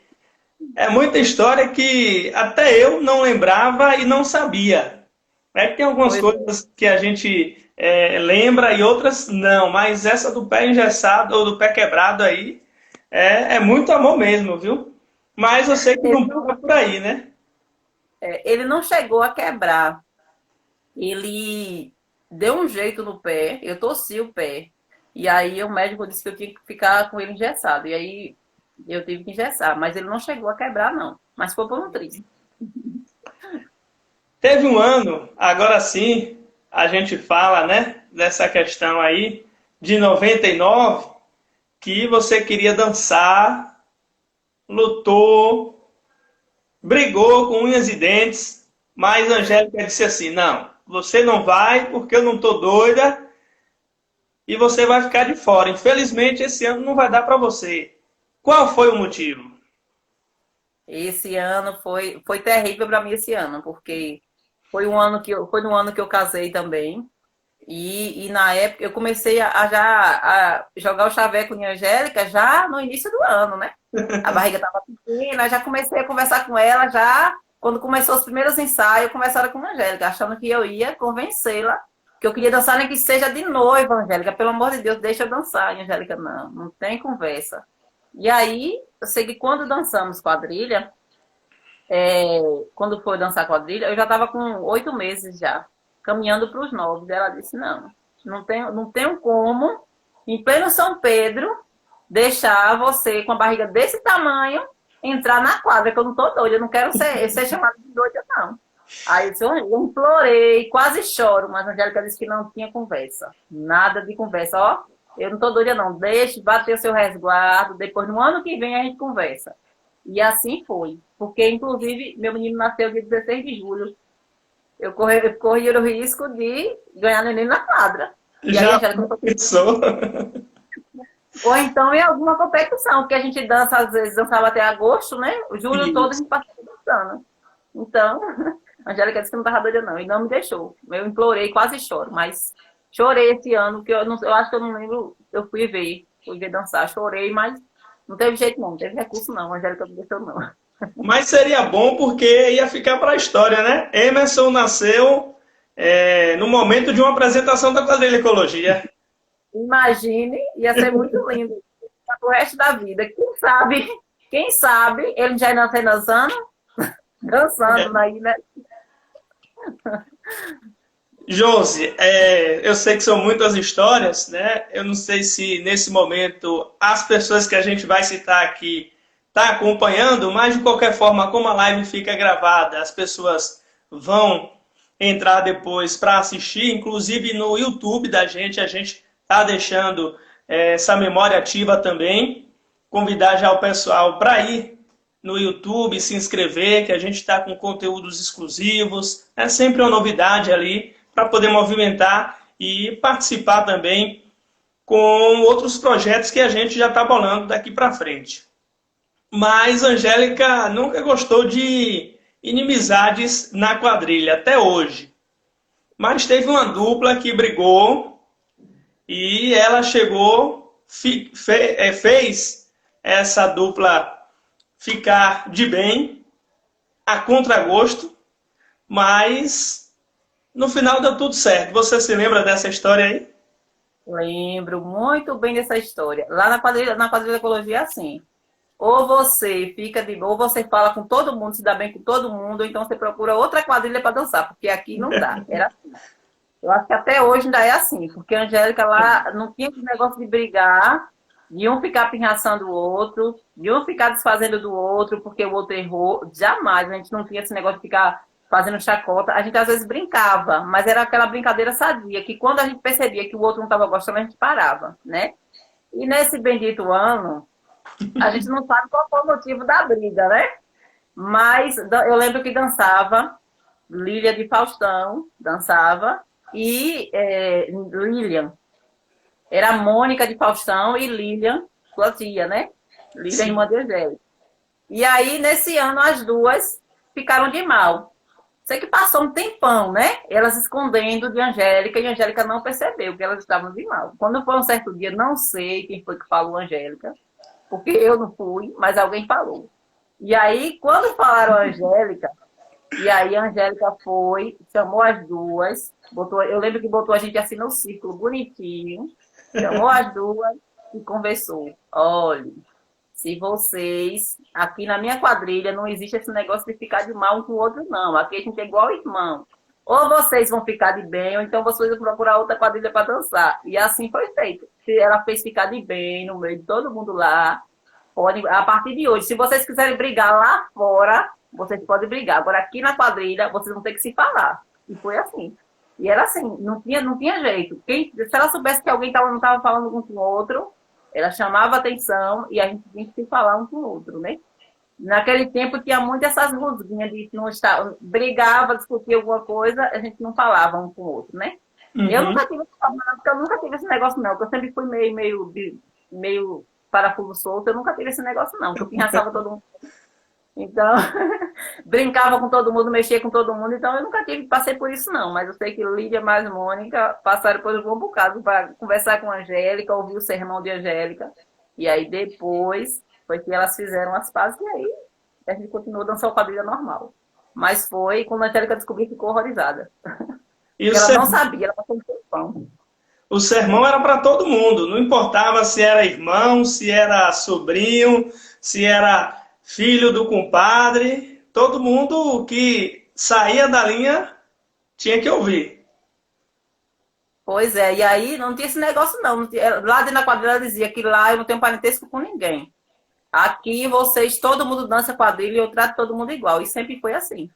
é muita história que até eu não lembrava e não sabia. É que tem algumas coisas que a gente lembra e outras não, mas essa do pé engessado ou do pé quebrado aí é muito amor mesmo, viu? Mas eu sei que não para por aí, né? Ele não chegou a quebrar. Ele deu um jeito no pé, eu torci o pé. E aí o médico disse que eu tinha que ficar com ele engessado. E aí eu tive que engessar, mas ele não chegou a quebrar, não. Mas foi por um triz. Teve um ano, agora sim, a gente fala, né, dessa questão aí, de 99, que você queria dançar, lutou, brigou com unhas e dentes, mas a Angélica disse assim, não, você não vai porque eu não tô doida e você vai ficar de fora. Infelizmente, esse ano não vai dar para você. Qual foi o motivo? Esse ano foi terrível para mim esse ano, porque foi no ano que eu casei também. E na época eu comecei a jogar o chaveco com a Angélica já no início do ano, né? A barriga estava pequena, já comecei a conversar com ela já. Quando começou os primeiros ensaios, começaram com a Angélica, achando que eu ia convencê-la, que eu queria dançar nem que seja de noiva, Angélica. Pelo amor de Deus, deixa eu dançar. E Angélica, não tem conversa. E aí, eu sei que quando dançamos quadrilha, quando foi dançar quadrilha, eu já estava com 8 meses já, caminhando para os 9. Ela disse, não tenho como, em pleno São Pedro, deixar você com a barriga desse tamanho entrar na quadra, que eu não tô doida, eu não quero ser chamada de doida, não. Aí eu implorei, quase choro, mas a Angélica disse que não tinha conversa. Nada de conversa, ó. Eu não tô doida, não. Deixe bater o seu resguardo, depois no ano que vem a gente conversa. E assim foi. Porque, inclusive, meu menino nasceu dia 16 de julho. Eu corri o risco de ganhar neném na quadra. E Já aí a Angélica pensou? Ou então em alguma competição, que a gente dança, às vezes, dançava até agosto, né? O julho Isso. todo a gente passava dançando. Então, a Angélica disse que não estava doida, não, e não me deixou. Eu implorei, quase choro, mas chorei esse ano, que eu acho que eu não lembro, eu fui ver dançar, chorei, mas não teve jeito não teve recurso não, a Angélica não deixou não. Mas seria bom porque ia ficar para a história, né? Emerson nasceu no momento de uma apresentação da quadrilha Ecologia. Imagine, ia ser muito lindo para o resto da vida. Quem sabe ele já nasceu dançando aí, né? Josi, eu sei que são muitas histórias, né? Eu não sei se nesse momento as pessoas que a gente vai citar aqui tá acompanhando, mas de qualquer forma, como a live fica gravada, as pessoas vão entrar depois para assistir, inclusive no YouTube da gente, a gente tá deixando essa memória ativa também. Convidar já o pessoal para ir no YouTube, se inscrever, que a gente está com conteúdos exclusivos, é sempre uma novidade ali para poder movimentar e participar também com outros projetos que a gente já está bolando daqui para frente. Mas Angélica nunca gostou de inimizades na quadrilha, até hoje. Mas teve uma dupla que brigou e ela chegou, fez essa dupla ficar de bem, a contragosto, mas no final deu tudo certo. Você se lembra dessa história aí? Lembro muito bem dessa história. Lá na quadrilha de ecologia é assim. Ou você fica de boa, ou você fala com todo mundo, se dá bem com todo mundo, ou então você procura outra quadrilha para dançar, porque aqui não dá. Era assim. Eu acho que até hoje ainda é assim, porque a Angélica lá não tinha esse negócio de brigar, de um ficar pirraçando o outro, de um ficar desfazendo do outro porque o outro errou. Jamais, a gente não tinha esse negócio de ficar fazendo chacota. A gente às vezes brincava, mas era aquela brincadeira sadia, que quando a gente percebia que o outro não estava gostando, a gente parava, né? E nesse bendito ano, a gente não sabe qual foi o motivo da briga, né? Mas eu lembro que dançava, Lília de Faustão dançava, e Lilian. Era Mônica de Faustão e Lilian, sua tia, né? Lilian, irmã de Angélica. E aí, nesse ano, as duas ficaram de mal. Sei que passou um tempão, né? Elas escondendo de Angélica, e a Angélica não percebeu que elas estavam de mal. Quando foi um certo dia, não sei quem foi que falou Angélica, porque eu não fui, mas alguém falou. E aí, quando falaram a Angélica, e aí a Angélica foi, chamou as duas, eu lembro que botou a gente assim no círculo, bonitinho, chamou as duas e conversou. Olha, se vocês, aqui na minha quadrilha, não existe esse negócio de ficar de mal um com o outro, não. Aqui a gente é igual irmão. Ou vocês vão ficar de bem, ou então vocês vão procurar outra quadrilha para dançar. E assim foi feito. Ela fez ficar de bem no meio de todo mundo lá. Pode, a partir de hoje, se vocês quiserem brigar lá fora, vocês podem brigar. Agora, aqui na quadrilha, vocês vão ter que se falar. E foi assim. E era assim, não tinha jeito. Se ela soubesse que alguém não estava falando um com o outro, ela chamava atenção e a gente tinha que se falar um com o outro, né? Naquele tempo tinha muito essas rusguinhas de não estar, brigava, discutia alguma coisa, a gente não falava um com o outro, né? Uhum. Eu nunca tive esse problema, porque eu nunca tive esse negócio, não. Porque eu sempre fui meio parafuso solto, eu nunca tive esse negócio, não. Eu pirraçava todo mundo. Então, brincava com todo mundo, mexia com todo mundo, então eu nunca passei por isso, não. Mas eu sei que Lídia mais Mônica passaram por um bom bocado para conversar com a Angélica, ouvir o sermão de Angélica. E aí depois foi que elas fizeram as pazes e aí a gente continuou dançando quadrilha normal. Mas foi quando a Angélica descobriu que ficou horrorizada. E ela não sabia, ela passou um tempão. O sermão era para todo mundo, não importava se era irmão, se era sobrinho, se era filho do compadre, todo mundo que saía da linha tinha que ouvir. Pois é, e aí não tinha esse negócio não. Lá dentro da quadrilha ela dizia que lá eu não tenho parentesco com ninguém. Aqui vocês, todo mundo dança quadrilha e eu trato todo mundo igual. E sempre foi assim.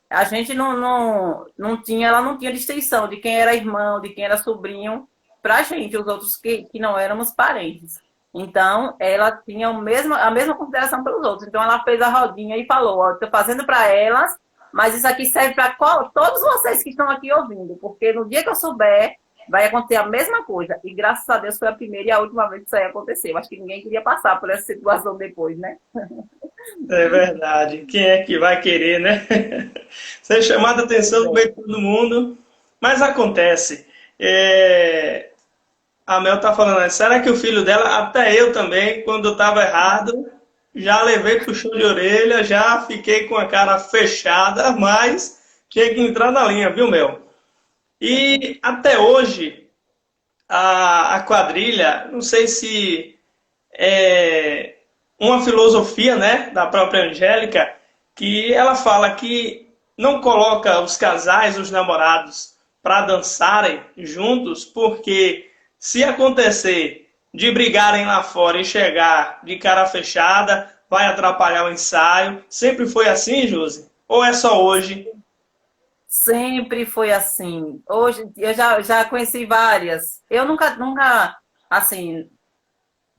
A gente não tinha, ela não tinha distinção de quem era irmão, de quem era sobrinho, pra gente, os outros que não éramos parentes. Então, ela tinha a mesma consideração pelos outros. Então, ela fez a rodinha e falou, ó, estou fazendo para elas, mas isso aqui serve para todos vocês que estão aqui ouvindo, porque no dia que eu souber, vai acontecer a mesma coisa. E graças a Deus foi a primeira e a última vez que isso aí aconteceu. Acho que ninguém queria passar por essa situação depois, né? É verdade. Quem é que vai querer, né? Ser chamado a atenção do meio de todo mundo. Mas acontece. A Mel tá falando, será que o filho dela, até eu também, quando eu estava errado, já levei puxão de orelha, já fiquei com a cara fechada, mas tinha que entrar na linha, viu, Mel? E até hoje, a quadrilha, não sei se é uma filosofia, né, da própria Angélica, que ela fala que não coloca os casais, os namorados, para dançarem juntos, porque se acontecer de brigarem lá fora e chegar de cara fechada, vai atrapalhar o ensaio. Sempre foi assim, Josi? Ou é só hoje? Sempre foi assim. Hoje, eu já conheci várias. Eu nunca, assim,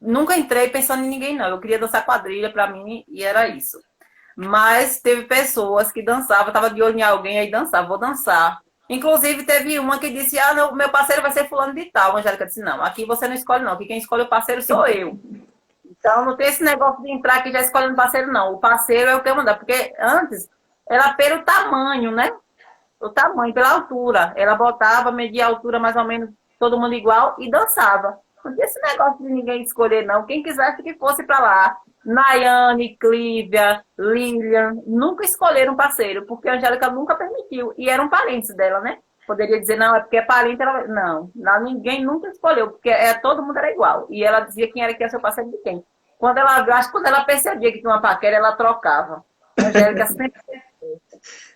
nunca entrei pensando em ninguém, não. Eu queria dançar quadrilha pra mim e era isso. Mas teve pessoas que dançavam, tava de olho em alguém aí dançava, vou dançar. Inclusive, teve uma que disse: Ah, não, meu parceiro vai ser fulano de tal. A Angélica disse: Não, aqui você não escolhe, não. Aqui quem escolhe o parceiro sou eu. Então, não tem esse negócio de entrar aqui já escolhendo parceiro, não. O parceiro é o que eu mandar. Porque antes era pelo tamanho, né? O tamanho, pela altura. Ela botava, media a altura mais ou menos, todo mundo igual, e dançava. Não tinha esse negócio de ninguém escolher, não. Quem quisesse que fosse para lá. Nayane, Clívia, Lilian, nunca escolheram parceiro, porque a Angélica nunca permitiu. E eram parentes dela, né? Poderia dizer, não, é porque é parente. Ela... Não, lá ninguém nunca escolheu, porque todo mundo era igual. E ela dizia quem era que ia ser o parceiro de quem. Quando ela, acho que quando ela percebia que tinha uma paquera, ela trocava. A Angélica sempre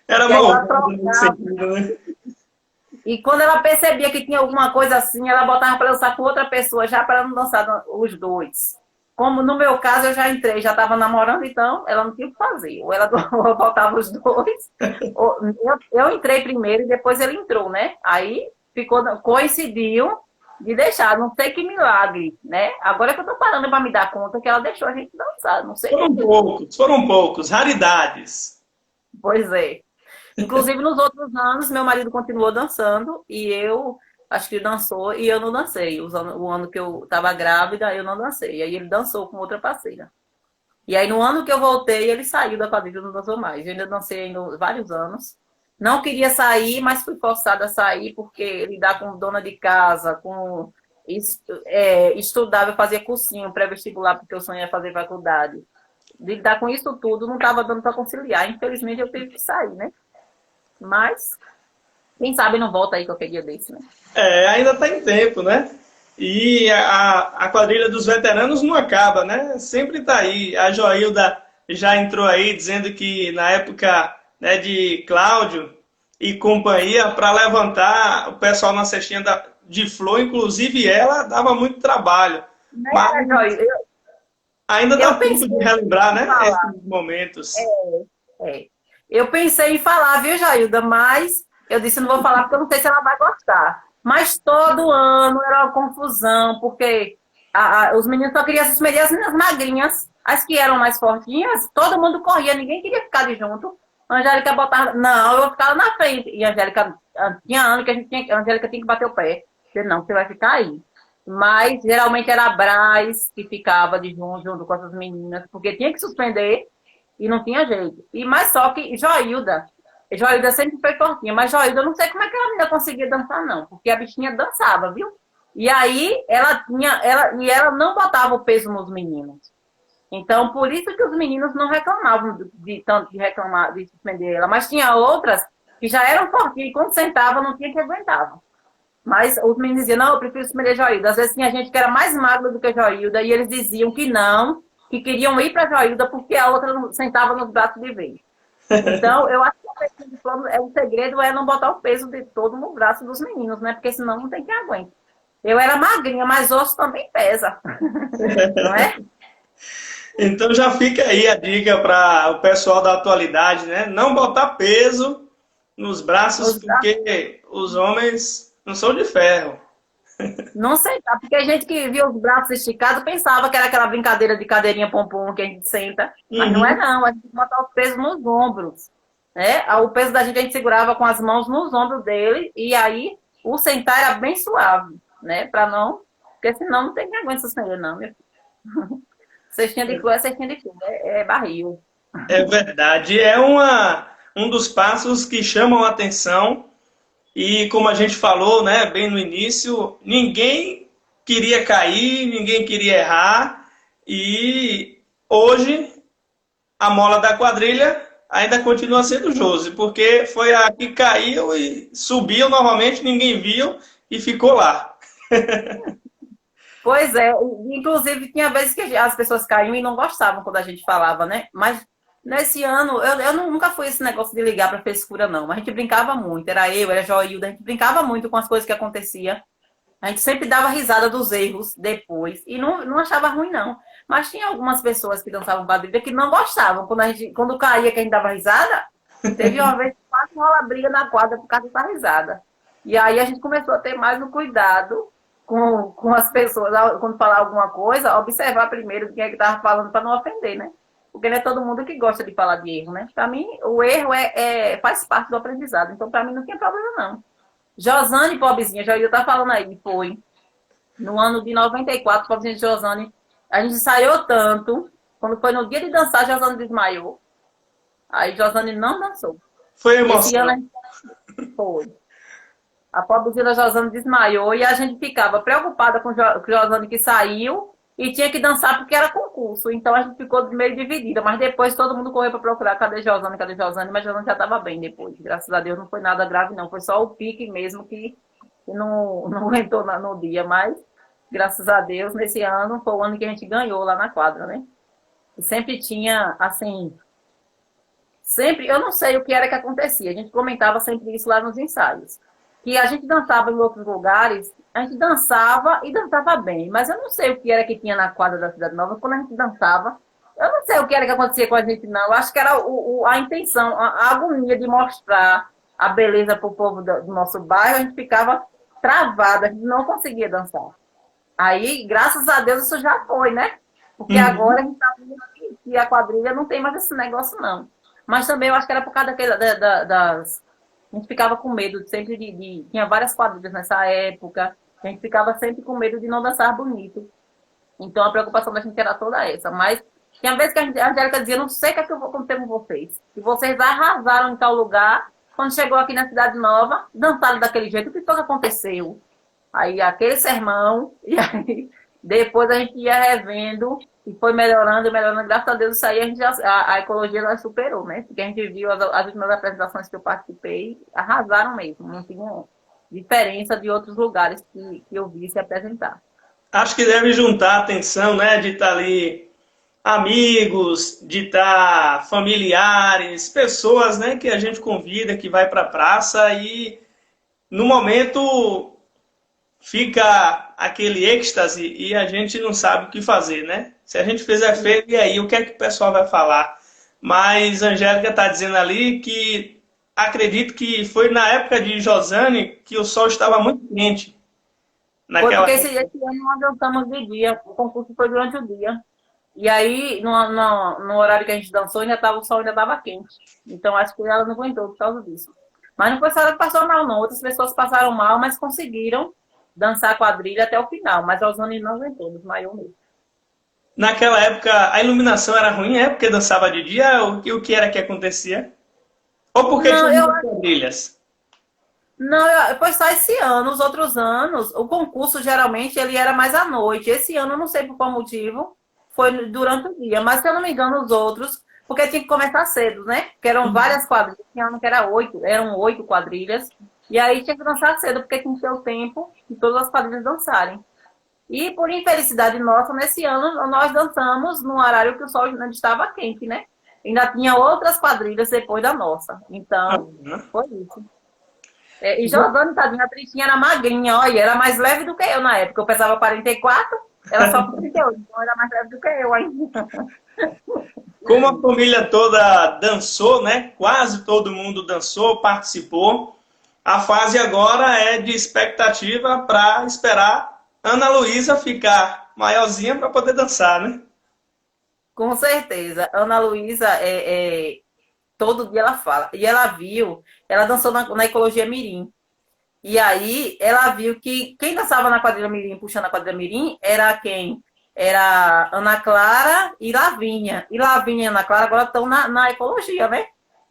Era e aí ela mal trocava. né? E quando ela percebia que tinha alguma coisa assim, ela botava para dançar com outra pessoa, já para não dançar os dois. Como no meu caso, eu já entrei, já estava namorando, então ela não tinha o que fazer. Ou ela ou botava os dois, ou eu entrei primeiro e depois ele entrou, né? Aí coincidiu de deixar, não sei que milagre, né? Agora que eu tô parando para me dar conta que ela deixou a gente dançar, não sei. Foram poucos, raridades. Pois é. Inclusive, nos outros anos, meu marido continuou dançando e eu acho que dançou e eu não dancei. O ano que eu estava grávida, eu não dancei. E aí ele dançou com outra parceira. E aí, no ano que eu voltei, ele saiu da quadrilha e não dançou mais. Eu ainda dancei ainda vários anos. Não queria sair, mas fui forçada a sair porque lidar com dona de casa, com estudava, eu fazia cursinho pré-vestibular porque eu sonhei fazer faculdade. Lidar com isso tudo não estava dando para conciliar. Infelizmente, eu tive que sair, né? Mas, quem sabe não volta aí qualquer dia desse, né? Ainda está em tempo, né? E a quadrilha dos veteranos não acaba, né? Sempre está aí. A Joilda já entrou aí dizendo que na época, né, de Cláudio e companhia, para levantar o pessoal na cestinha de flor, inclusive ela dava muito trabalho. Mas ainda dá tempo de relembrar, né? Esses momentos. Eu pensei em falar, viu, Jailda? Mas eu disse, não vou falar porque eu não sei se ela vai gostar. Mas todo ano era uma confusão, porque os meninos só queriam se esmerir as meninas magrinhas, as que eram mais fortinhas, todo mundo corria, ninguém queria ficar de junto. A Angélica botava, não, eu ficava na frente. E a Angélica, tinha ano que a Angélica tinha que bater o pé. Eu disse, não, você vai ficar aí. Mas geralmente era a Braz que ficava de junto com essas meninas, porque tinha que suspender. E não tinha jeito. Mas só que Joilda sempre foi fortinha, mas Joilda, eu não sei como é que ela ainda conseguia dançar, não, porque a bichinha dançava, viu? E aí ela não botava o peso nos meninos. Então, por isso que os meninos não reclamavam de tanto de reclamar, de suspender ela. Mas tinha outras que já eram fortinhas, e quando sentava, não tinha que aguentava. Mas os meninos diziam, não, eu prefiro suspender Joilda. Às vezes tinha gente que era mais magra do que Joilda, e eles diziam que não, que queriam ir para a Joilda porque a outra sentava nos braços de vez. Então, eu acho que o segredo é não botar o peso de todo no braço dos meninos, né? Porque senão não tem quem aguente. Eu era magrinha, mas osso também pesa. Não é? Então já fica aí a dica para o pessoal da atualidade, né? Não botar peso nos braços, porque os homens não são de ferro. Não sei, tá? Porque a gente que via os braços esticados pensava que era aquela brincadeira de cadeirinha pompom que a gente senta. Mas não é não, a gente tem que botar o peso nos ombros. Né? O peso da gente a gente segurava com as mãos nos ombros dele e aí o sentar era bem suave, né? Para não, porque senão não tem quem aguenta suspender, não, meu filho. Cestinha de flor é cestinha de flor, é barril. É verdade, um dos passos que chamam a atenção. E como a gente falou, né, bem no início, ninguém queria cair, ninguém queria errar. E hoje a mola da quadrilha ainda continua sendo Josi, porque foi a que caiu e subiu novamente, ninguém viu e ficou lá. Pois é, inclusive tinha vezes que as pessoas caíam e não gostavam quando a gente falava, né? Mas nesse ano, eu nunca fui esse negócio de ligar pra frescura, não. Mas a gente brincava muito, era Joilda, a gente brincava muito com as coisas que aconteciam. A gente sempre dava risada dos erros depois. E não achava ruim, não. Mas tinha algumas pessoas que dançavam quadrilha que não gostavam. Quando caía que a gente dava risada, teve uma vez que quase rola briga na quadra por causa dessa risada. E aí a gente começou a ter mais um cuidado com as pessoas. Quando falar alguma coisa, observar primeiro quem é que estava falando para não ofender, né? Porque não é todo mundo que gosta de falar de erro, né? Para mim, o erro faz parte do aprendizado. Então, para mim, não tinha problema, não. Josane, pobrezinha, já ia estar falando aí, foi no ano de 94, pobrezinha de Josane, a gente ensaiou tanto, quando foi no dia de dançar, Josane desmaiou, aí Josane não dançou. Foi Esse ano emoção. a gente foi. A pobrezinha da Josane desmaiou e a gente ficava preocupada com Josane que saiu e tinha que dançar porque era concurso, então a gente ficou meio dividida, mas depois todo mundo correu para procurar cadê Josane, mas Josane já estava bem depois, graças a Deus não foi nada grave não, foi só o pique mesmo que não aguentou no dia, mas graças a Deus nesse ano foi o ano que a gente ganhou lá na quadra, né? E sempre tinha, assim, sempre, eu não sei o que era que acontecia, a gente comentava sempre isso lá nos ensaios, que a gente dançava em outros lugares, a gente dançava e dançava bem, mas eu não sei o que era que tinha na quadra da Cidade Nova, quando a gente dançava, eu não sei o que era que acontecia com a gente, não, eu acho que era a intenção, a agonia de mostrar a beleza para o povo do nosso bairro, a gente ficava travada, a gente não conseguia dançar. Aí, graças a Deus, isso já foi, né? Porque agora a gente tá vendo que a quadrilha não tem mais esse negócio, não. Mas também eu acho que era por causa das... A gente ficava com medo sempre Tinha várias quadrilhas nessa época. A gente ficava sempre com medo de não dançar bonito. Então a preocupação da gente era toda essa. Mas tinha vezes que a Angélica dizia, não sei o que é que eu vou acontecer com vocês. E vocês arrasaram em tal lugar. Quando chegou aqui na Cidade Nova, dançaram daquele jeito. O que foi que aconteceu? Aí aquele sermão. E aí depois a gente ia revendo. E foi melhorando, melhorando. Graças a Deus, isso aí a ecologia já superou, né? Porque a gente viu as últimas apresentações que eu participei, arrasaram mesmo. Não tinha diferença de outros lugares que eu vi se apresentar. Acho que deve juntar a atenção, né? De estar ali amigos, de estar familiares, pessoas, né? Que a gente convida, que vai para a praça e no momento fica aquele êxtase e a gente não sabe o que fazer, né? Se a gente fizer feio, e aí, o que é que o pessoal vai falar? Mas a Angélica está dizendo ali que acredito que foi na época de Josane que o sol estava muito quente. Foi Naquela... porque esse ano nós dançamos de dia, o concurso foi durante o dia. E aí, no horário que a gente dançou, o sol ainda estava quente. Então, acho que ela não aguentou por causa disso. Mas não foi só ela que passou mal, não. Outras pessoas passaram mal, mas conseguiram dançar a quadrilha até o final. Mas a Josane não aguentou, desmaiou mesmo. Naquela época, a iluminação era ruim, porque dançava de dia? O que era que acontecia? Ou porque Não, tinha muitas quadrilhas? Não, foi só esse ano. Os outros anos, o concurso geralmente ele era mais à noite. Esse ano, eu não sei por qual motivo, foi durante o dia. Mas se eu não me engano, os outros, porque tinha que começar cedo, né? Porque eram várias quadrilhas. Tinha ano que eram 8 quadrilhas. E aí tinha que dançar cedo, porque tinha que ter o tempo de todas as quadrilhas dançarem. E por infelicidade nossa, nesse ano, nós dançamos no horário que o sol ainda estava quente, né? Ainda tinha outras quadrilhas depois da nossa. Então, foi isso. E Josane, tadinha, a Tristinha era magrinha, olha, era mais leve do que eu na época. Eu pesava 44, ela só com 38, então era mais leve do que eu ainda. Como a família toda dançou, né? Quase todo mundo dançou, participou. A fase agora é de expectativa para esperar Ana Luísa ficar maiorzinha para poder dançar, né? Com certeza. Ana Luísa, todo dia ela fala. E ela dançou na Ecologia Mirim. E aí ela viu que quem dançava na quadrilha Mirim, puxando a quadrilha Mirim, era quem? Era Ana Clara e Lavínia. E Lavínia e Ana Clara agora estão na Ecologia, né?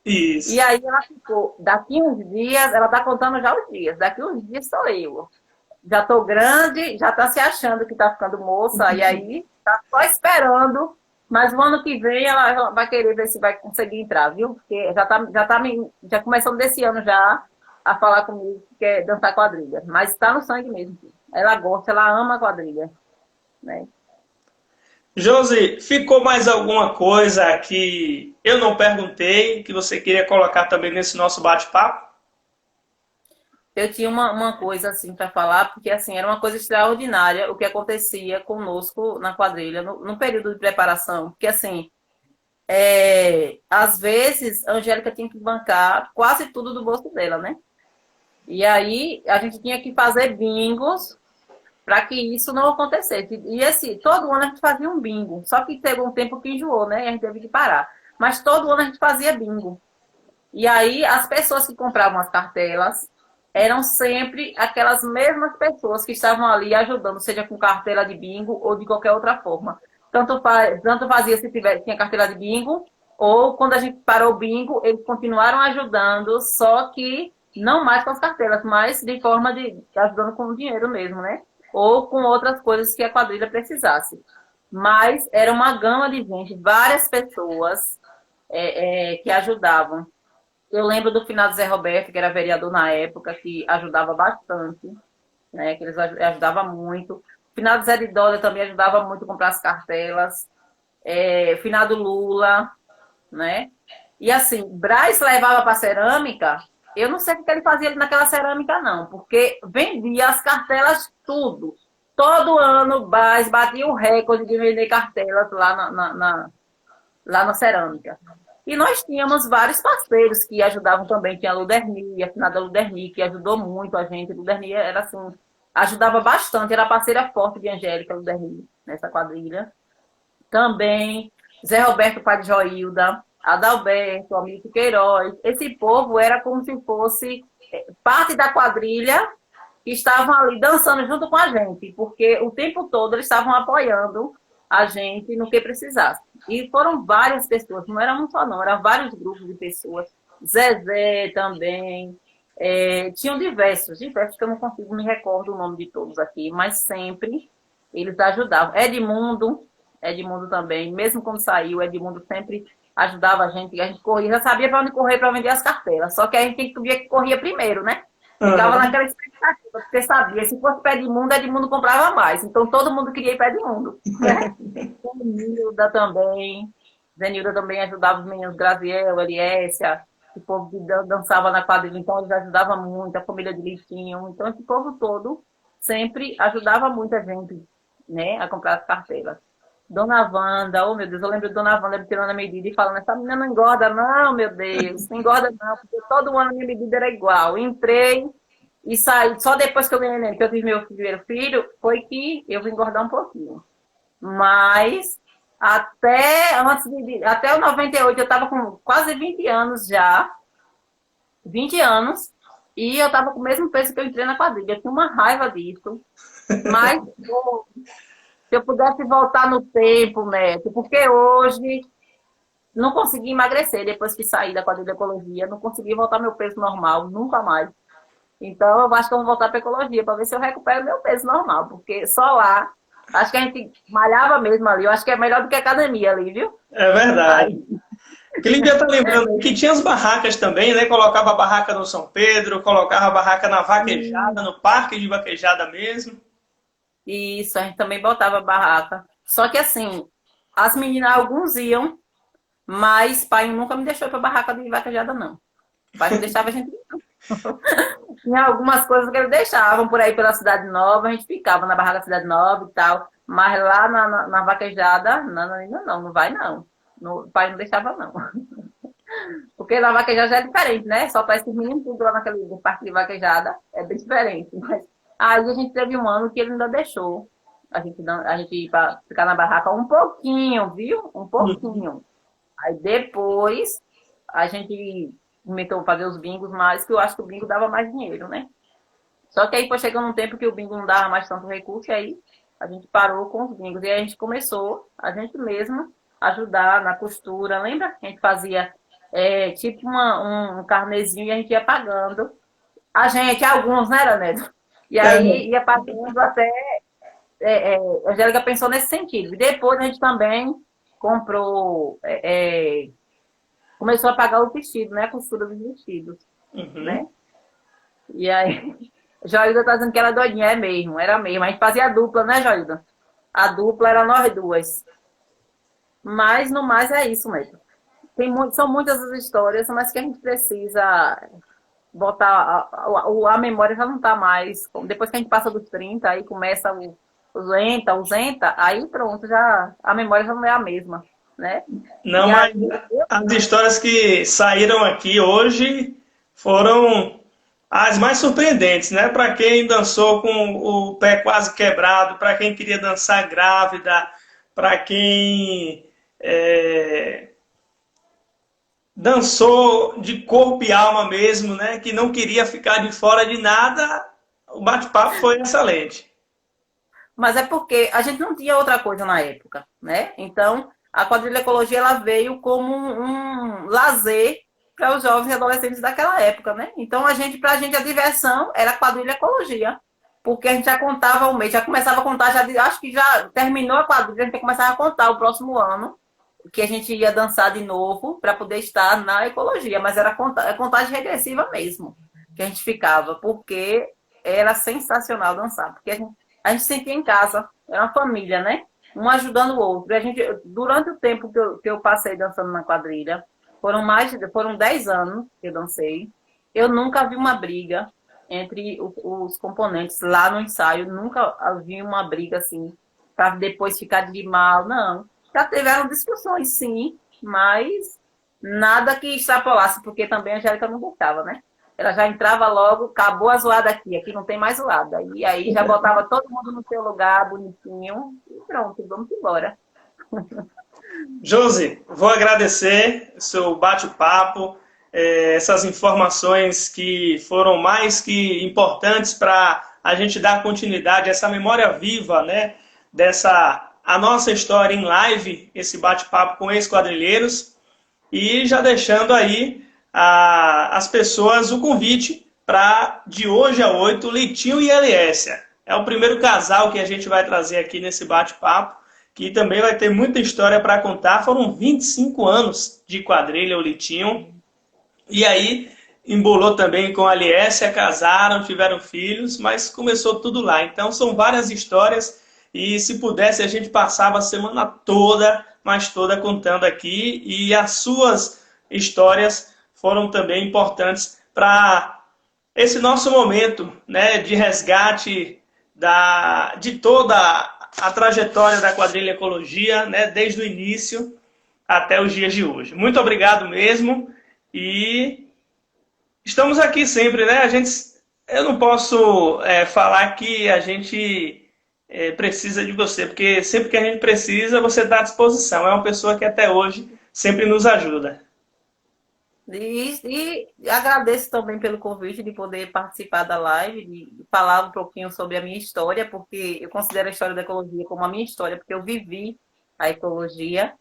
Isso. E aí ela ficou, daqui uns dias, ela tá contando já os dias, daqui uns dias sou eu. Já tô grande, já tá se achando que tá ficando moça, e aí tá só esperando, mas o ano que vem ela vai querer ver se vai conseguir entrar, viu? Porque já começando desse ano já, a falar comigo que quer dançar quadrilha. Mas está no sangue mesmo. Ela gosta, ela ama a quadrilha. Né? Josi, ficou mais alguma coisa que eu não perguntei, que você queria colocar também nesse nosso bate-papo? Eu tinha uma coisa assim para falar, porque assim era uma coisa extraordinária o que acontecia conosco na quadrilha, no período de preparação. Porque assim, às vezes a Angélica tinha que bancar quase tudo do bolso dela, né? E aí a gente tinha que fazer bingos para que isso não acontecesse. E assim, todo ano a gente fazia um bingo. Só que chegou um tempo que enjoou, né? E a gente teve que parar. Mas todo ano a gente fazia bingo. E aí as pessoas que compravam as cartelas eram sempre aquelas mesmas pessoas que estavam ali ajudando, seja com cartela de bingo ou de qualquer outra forma. Tanto fazia se tinha cartela de bingo, ou quando a gente parou o bingo, eles continuaram ajudando, só que não mais com as cartelas, mas de forma de ajudando com o dinheiro mesmo, né? Ou com outras coisas que a quadrilha precisasse. Mas era uma gama de gente, várias pessoas que ajudavam. Eu lembro do finado Zé Roberto, que era vereador na época, que ajudava bastante, né? Que eles ajudavam muito. O finado Zé de Dólia também ajudava muito a comprar as cartelas. O finado Lula, né? E assim, Brás levava para cerâmica, eu não sei o que ele fazia ali naquela cerâmica, não, porque vendia as cartelas tudo. Todo ano, Brás batia o recorde de vender cartelas lá lá na cerâmica. E nós tínhamos vários parceiros que ajudavam também. Tinha a Luderni, a finada Luderni, que ajudou muito a gente. A Luderni era assim, ajudava bastante, era parceira forte de Angélica Luderni nessa quadrilha. Também Zé Roberto, pai de Joilda, Adalberto, Amilton Queiroz. Esse povo era como se fosse parte da quadrilha que estavam ali dançando junto com a gente, porque o tempo todo eles estavam apoiando a gente no que precisasse. E foram várias pessoas, não era um só não, eram vários grupos de pessoas. Zezé também, tinham diversos que eu não consigo me recordo o nome de todos aqui, mas sempre eles ajudavam. Edmundo também, mesmo quando saiu, Edmundo sempre ajudava a gente corria, já sabia para onde correr para vender as cartelas, só que a gente tem que subir que corria primeiro, né? Ficava naquela expectativa, porque sabia, se fosse pé de mundo, Edmundo comprava mais. Então todo mundo queria ir pé de mundo. Né? Zenilda também ajudava os meninos, Graziel, Eliécia, o povo que dançava na quadrilha, então eles ajudavam muito, a família de Litinho. Então esse povo todo sempre ajudava muito a gente, né, a comprar as carteiras. Dona Wanda, oh meu Deus, eu lembro de Dona Wanda me tirando a medida e falando, essa menina não engorda não, meu Deus, não engorda não, porque todo ano a minha medida era igual. Entrei e saí, só depois que eu ganhei neném, que eu tive meu primeiro filho, foi que eu vim engordar um pouquinho. Mas até o 98 eu estava com quase 20 anos já, 20 anos, e eu estava com o mesmo peso que eu entrei na quadrilha. Eu tinha uma raiva disso, mas... Se eu pudesse voltar no tempo, médico, porque hoje não consegui emagrecer depois que saí da quadrilha de ecologia, não consegui voltar ao meu peso normal, nunca mais. Então, eu acho que eu vou voltar para ecologia para ver se eu recupero meu peso normal, porque só lá, acho que a gente malhava mesmo ali, eu acho que é melhor do que a academia ali, viu? É verdade. Clívia tá lembrando que tinha as barracas também, né? Colocava a barraca no São Pedro, colocava a barraca na vaquejada, no parque de vaquejada mesmo. Isso, a gente também botava barraca. Só que assim, as meninas, alguns iam, mas pai nunca me deixou ir pra barraca de vaquejada, não. O pai não deixava a gente ir, não. Tinha algumas coisas que eles deixavam por aí pela Cidade Nova, a gente ficava na barraca da Cidade Nova e tal. Mas lá na vaquejada, não vai não. O pai não deixava, não. Porque na vaquejada já é diferente, né? Só para esses meninos tudo lá naquele parque de vaquejada, é bem diferente. Mas aí a gente teve um ano que ele ainda deixou a gente ir para ficar na barraca um pouquinho, viu? Um pouquinho. Aí depois a gente começou a fazer os bingos mais, que eu acho que o bingo dava mais dinheiro, né? Só que aí foi chegando um tempo que o bingo não dava mais tanto recurso, e aí a gente parou com os bingos. E aí a gente começou, a gente mesma, ajudar na costura. Lembra? A gente fazia tipo um carnezinho e a gente ia pagando. A gente, alguns, né, Leonardo? E aí ia pagando até... a Angélica pensou nesse sentido. E depois a gente também comprou... começou a pagar o vestido, né? A costura dos vestidos, né? E aí, Joilda tá dizendo que era doidinha, é mesmo, era mesmo. A gente fazia a dupla, né, Joilda? A dupla era nós duas. Mas, no mais, é isso mesmo. São muitas as histórias, mas que a gente precisa botar. A memória já não tá mais. Depois que a gente passa dos 30, aí começa o Zenta, aí pronto, já, a memória já não é a mesma, né? Não, E mas aí, as histórias que saíram aqui hoje foram as mais surpreendentes, né? Para quem dançou com o pé quase quebrado, para quem queria dançar grávida, para quem dançou de corpo e alma mesmo, né? Que não queria ficar de fora de nada, o bate-papo foi excelente. mas é porque a gente não tinha outra coisa na época, né? Então, a quadrilha ecologia ela veio como um lazer para os jovens e adolescentes daquela época, né? Então, para a gente, a diversão era a quadrilha ecologia. Porque a gente já contava o mês, já começava a contar, acho que já terminou a quadrilha, a gente começava a contar o próximo ano, que a gente ia dançar de novo para poder estar na ecologia, mas era contagem regressiva mesmo, que a gente ficava, porque era sensacional dançar, porque a gente sentia em casa, era uma família, né? Um ajudando o outro. E durante o tempo que eu passei dançando na quadrilha, foram 10 anos que eu dancei, eu nunca vi uma briga entre os componentes lá no ensaio, nunca havia uma briga assim, para depois ficar de mal, não. Já tiveram discussões, sim, mas nada que extrapolasse, porque também a Angélica não gostava, né? Ela já entrava logo, acabou a zoada aqui não tem mais zoada. E aí já botava todo mundo no seu lugar, bonitinho, e pronto, vamos embora. Josi, vou agradecer o seu bate-papo, essas informações que foram mais que importantes para a gente dar continuidade a essa memória viva, né, a nossa história em live, esse bate-papo com ex-quadrilheiros, e já deixando aí as pessoas o convite para de hoje a 8, Litinho e Eliécia. É o primeiro casal que a gente vai trazer aqui nesse bate-papo, que também vai ter muita história para contar. Foram 25 anos de quadrilha, o Litinho. E aí, embolou também com a Eliécia, casaram, tiveram filhos, mas começou tudo lá. Então, são várias histórias e se pudesse, a gente passava a semana toda, mas toda contando aqui. E as suas histórias foram também importantes para esse nosso momento, né, de resgate de toda a trajetória da quadrilha ecologia, né, desde o início até os dias de hoje. Muito obrigado mesmo e estamos aqui sempre, né? Eu não posso falar que a gente precisa de você, porque sempre que a gente precisa, você está à disposição. É uma pessoa que até hoje sempre nos ajuda. E agradeço também pelo convite de poder participar da live, de falar um pouquinho sobre a minha história, porque eu considero a história da ecologia como a minha história, porque eu vivi a ecologia.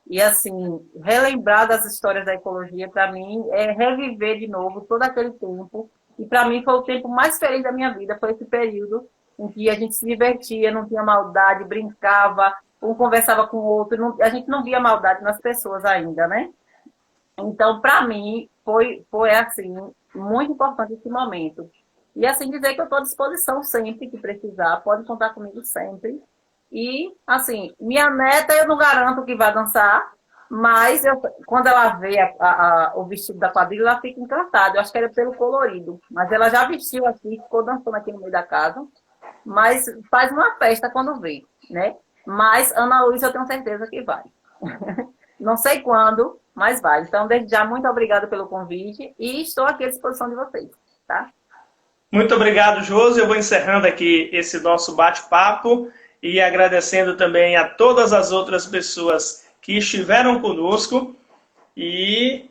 E, assim, relembrar das histórias da ecologia, para mim, é reviver de novo todo aquele tempo. E, para mim, foi o tempo mais feliz da minha vida, foi esse período em que a gente se divertia, não tinha maldade, brincava, um conversava com o outro, a gente não via maldade nas pessoas ainda, né? Então, para mim, foi assim, muito importante esse momento. E assim, dizer que eu estou à disposição sempre que precisar, pode contar comigo sempre. E, assim, minha neta eu não garanto que vai dançar, mas quando ela vê o vestido da quadrilha, ela fica encantada. Eu acho que era pelo colorido. Mas ela já vestiu aqui, ficou dançando aqui no meio da casa. Mas faz uma festa quando vê, né? Mas Ana Luísa eu tenho certeza que vai. Não sei quando, mas vai. Então, desde já, muito obrigada pelo convite e estou aqui à disposição de vocês, tá? Muito obrigado, Josi. Eu vou encerrando aqui esse nosso bate-papo e agradecendo também a todas as outras pessoas que estiveram conosco. E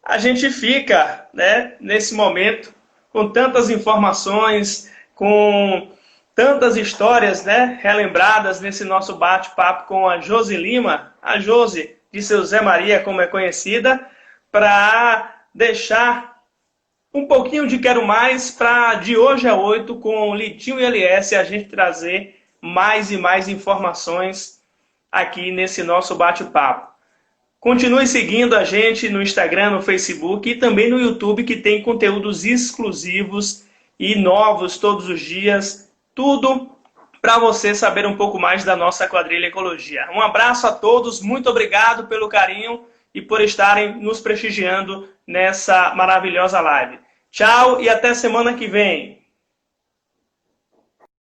a gente fica, né, nesse momento com tantas informações, com tantas histórias, né, relembradas nesse nosso bate-papo com a Josi Lima, a Josi de seu Zé Maria, como é conhecida, para deixar um pouquinho de Quero Mais para de hoje a 8 com Litinho e Eliécia a gente trazer mais e mais informações aqui nesse nosso bate-papo. Continue seguindo a gente no Instagram, no Facebook e também no YouTube, que tem conteúdos exclusivos e novos todos os dias. Tudo para você saber um pouco mais da nossa quadrilha Ecologia. Um abraço a todos, muito obrigado pelo carinho e por estarem nos prestigiando nessa maravilhosa live. Tchau e até semana que vem.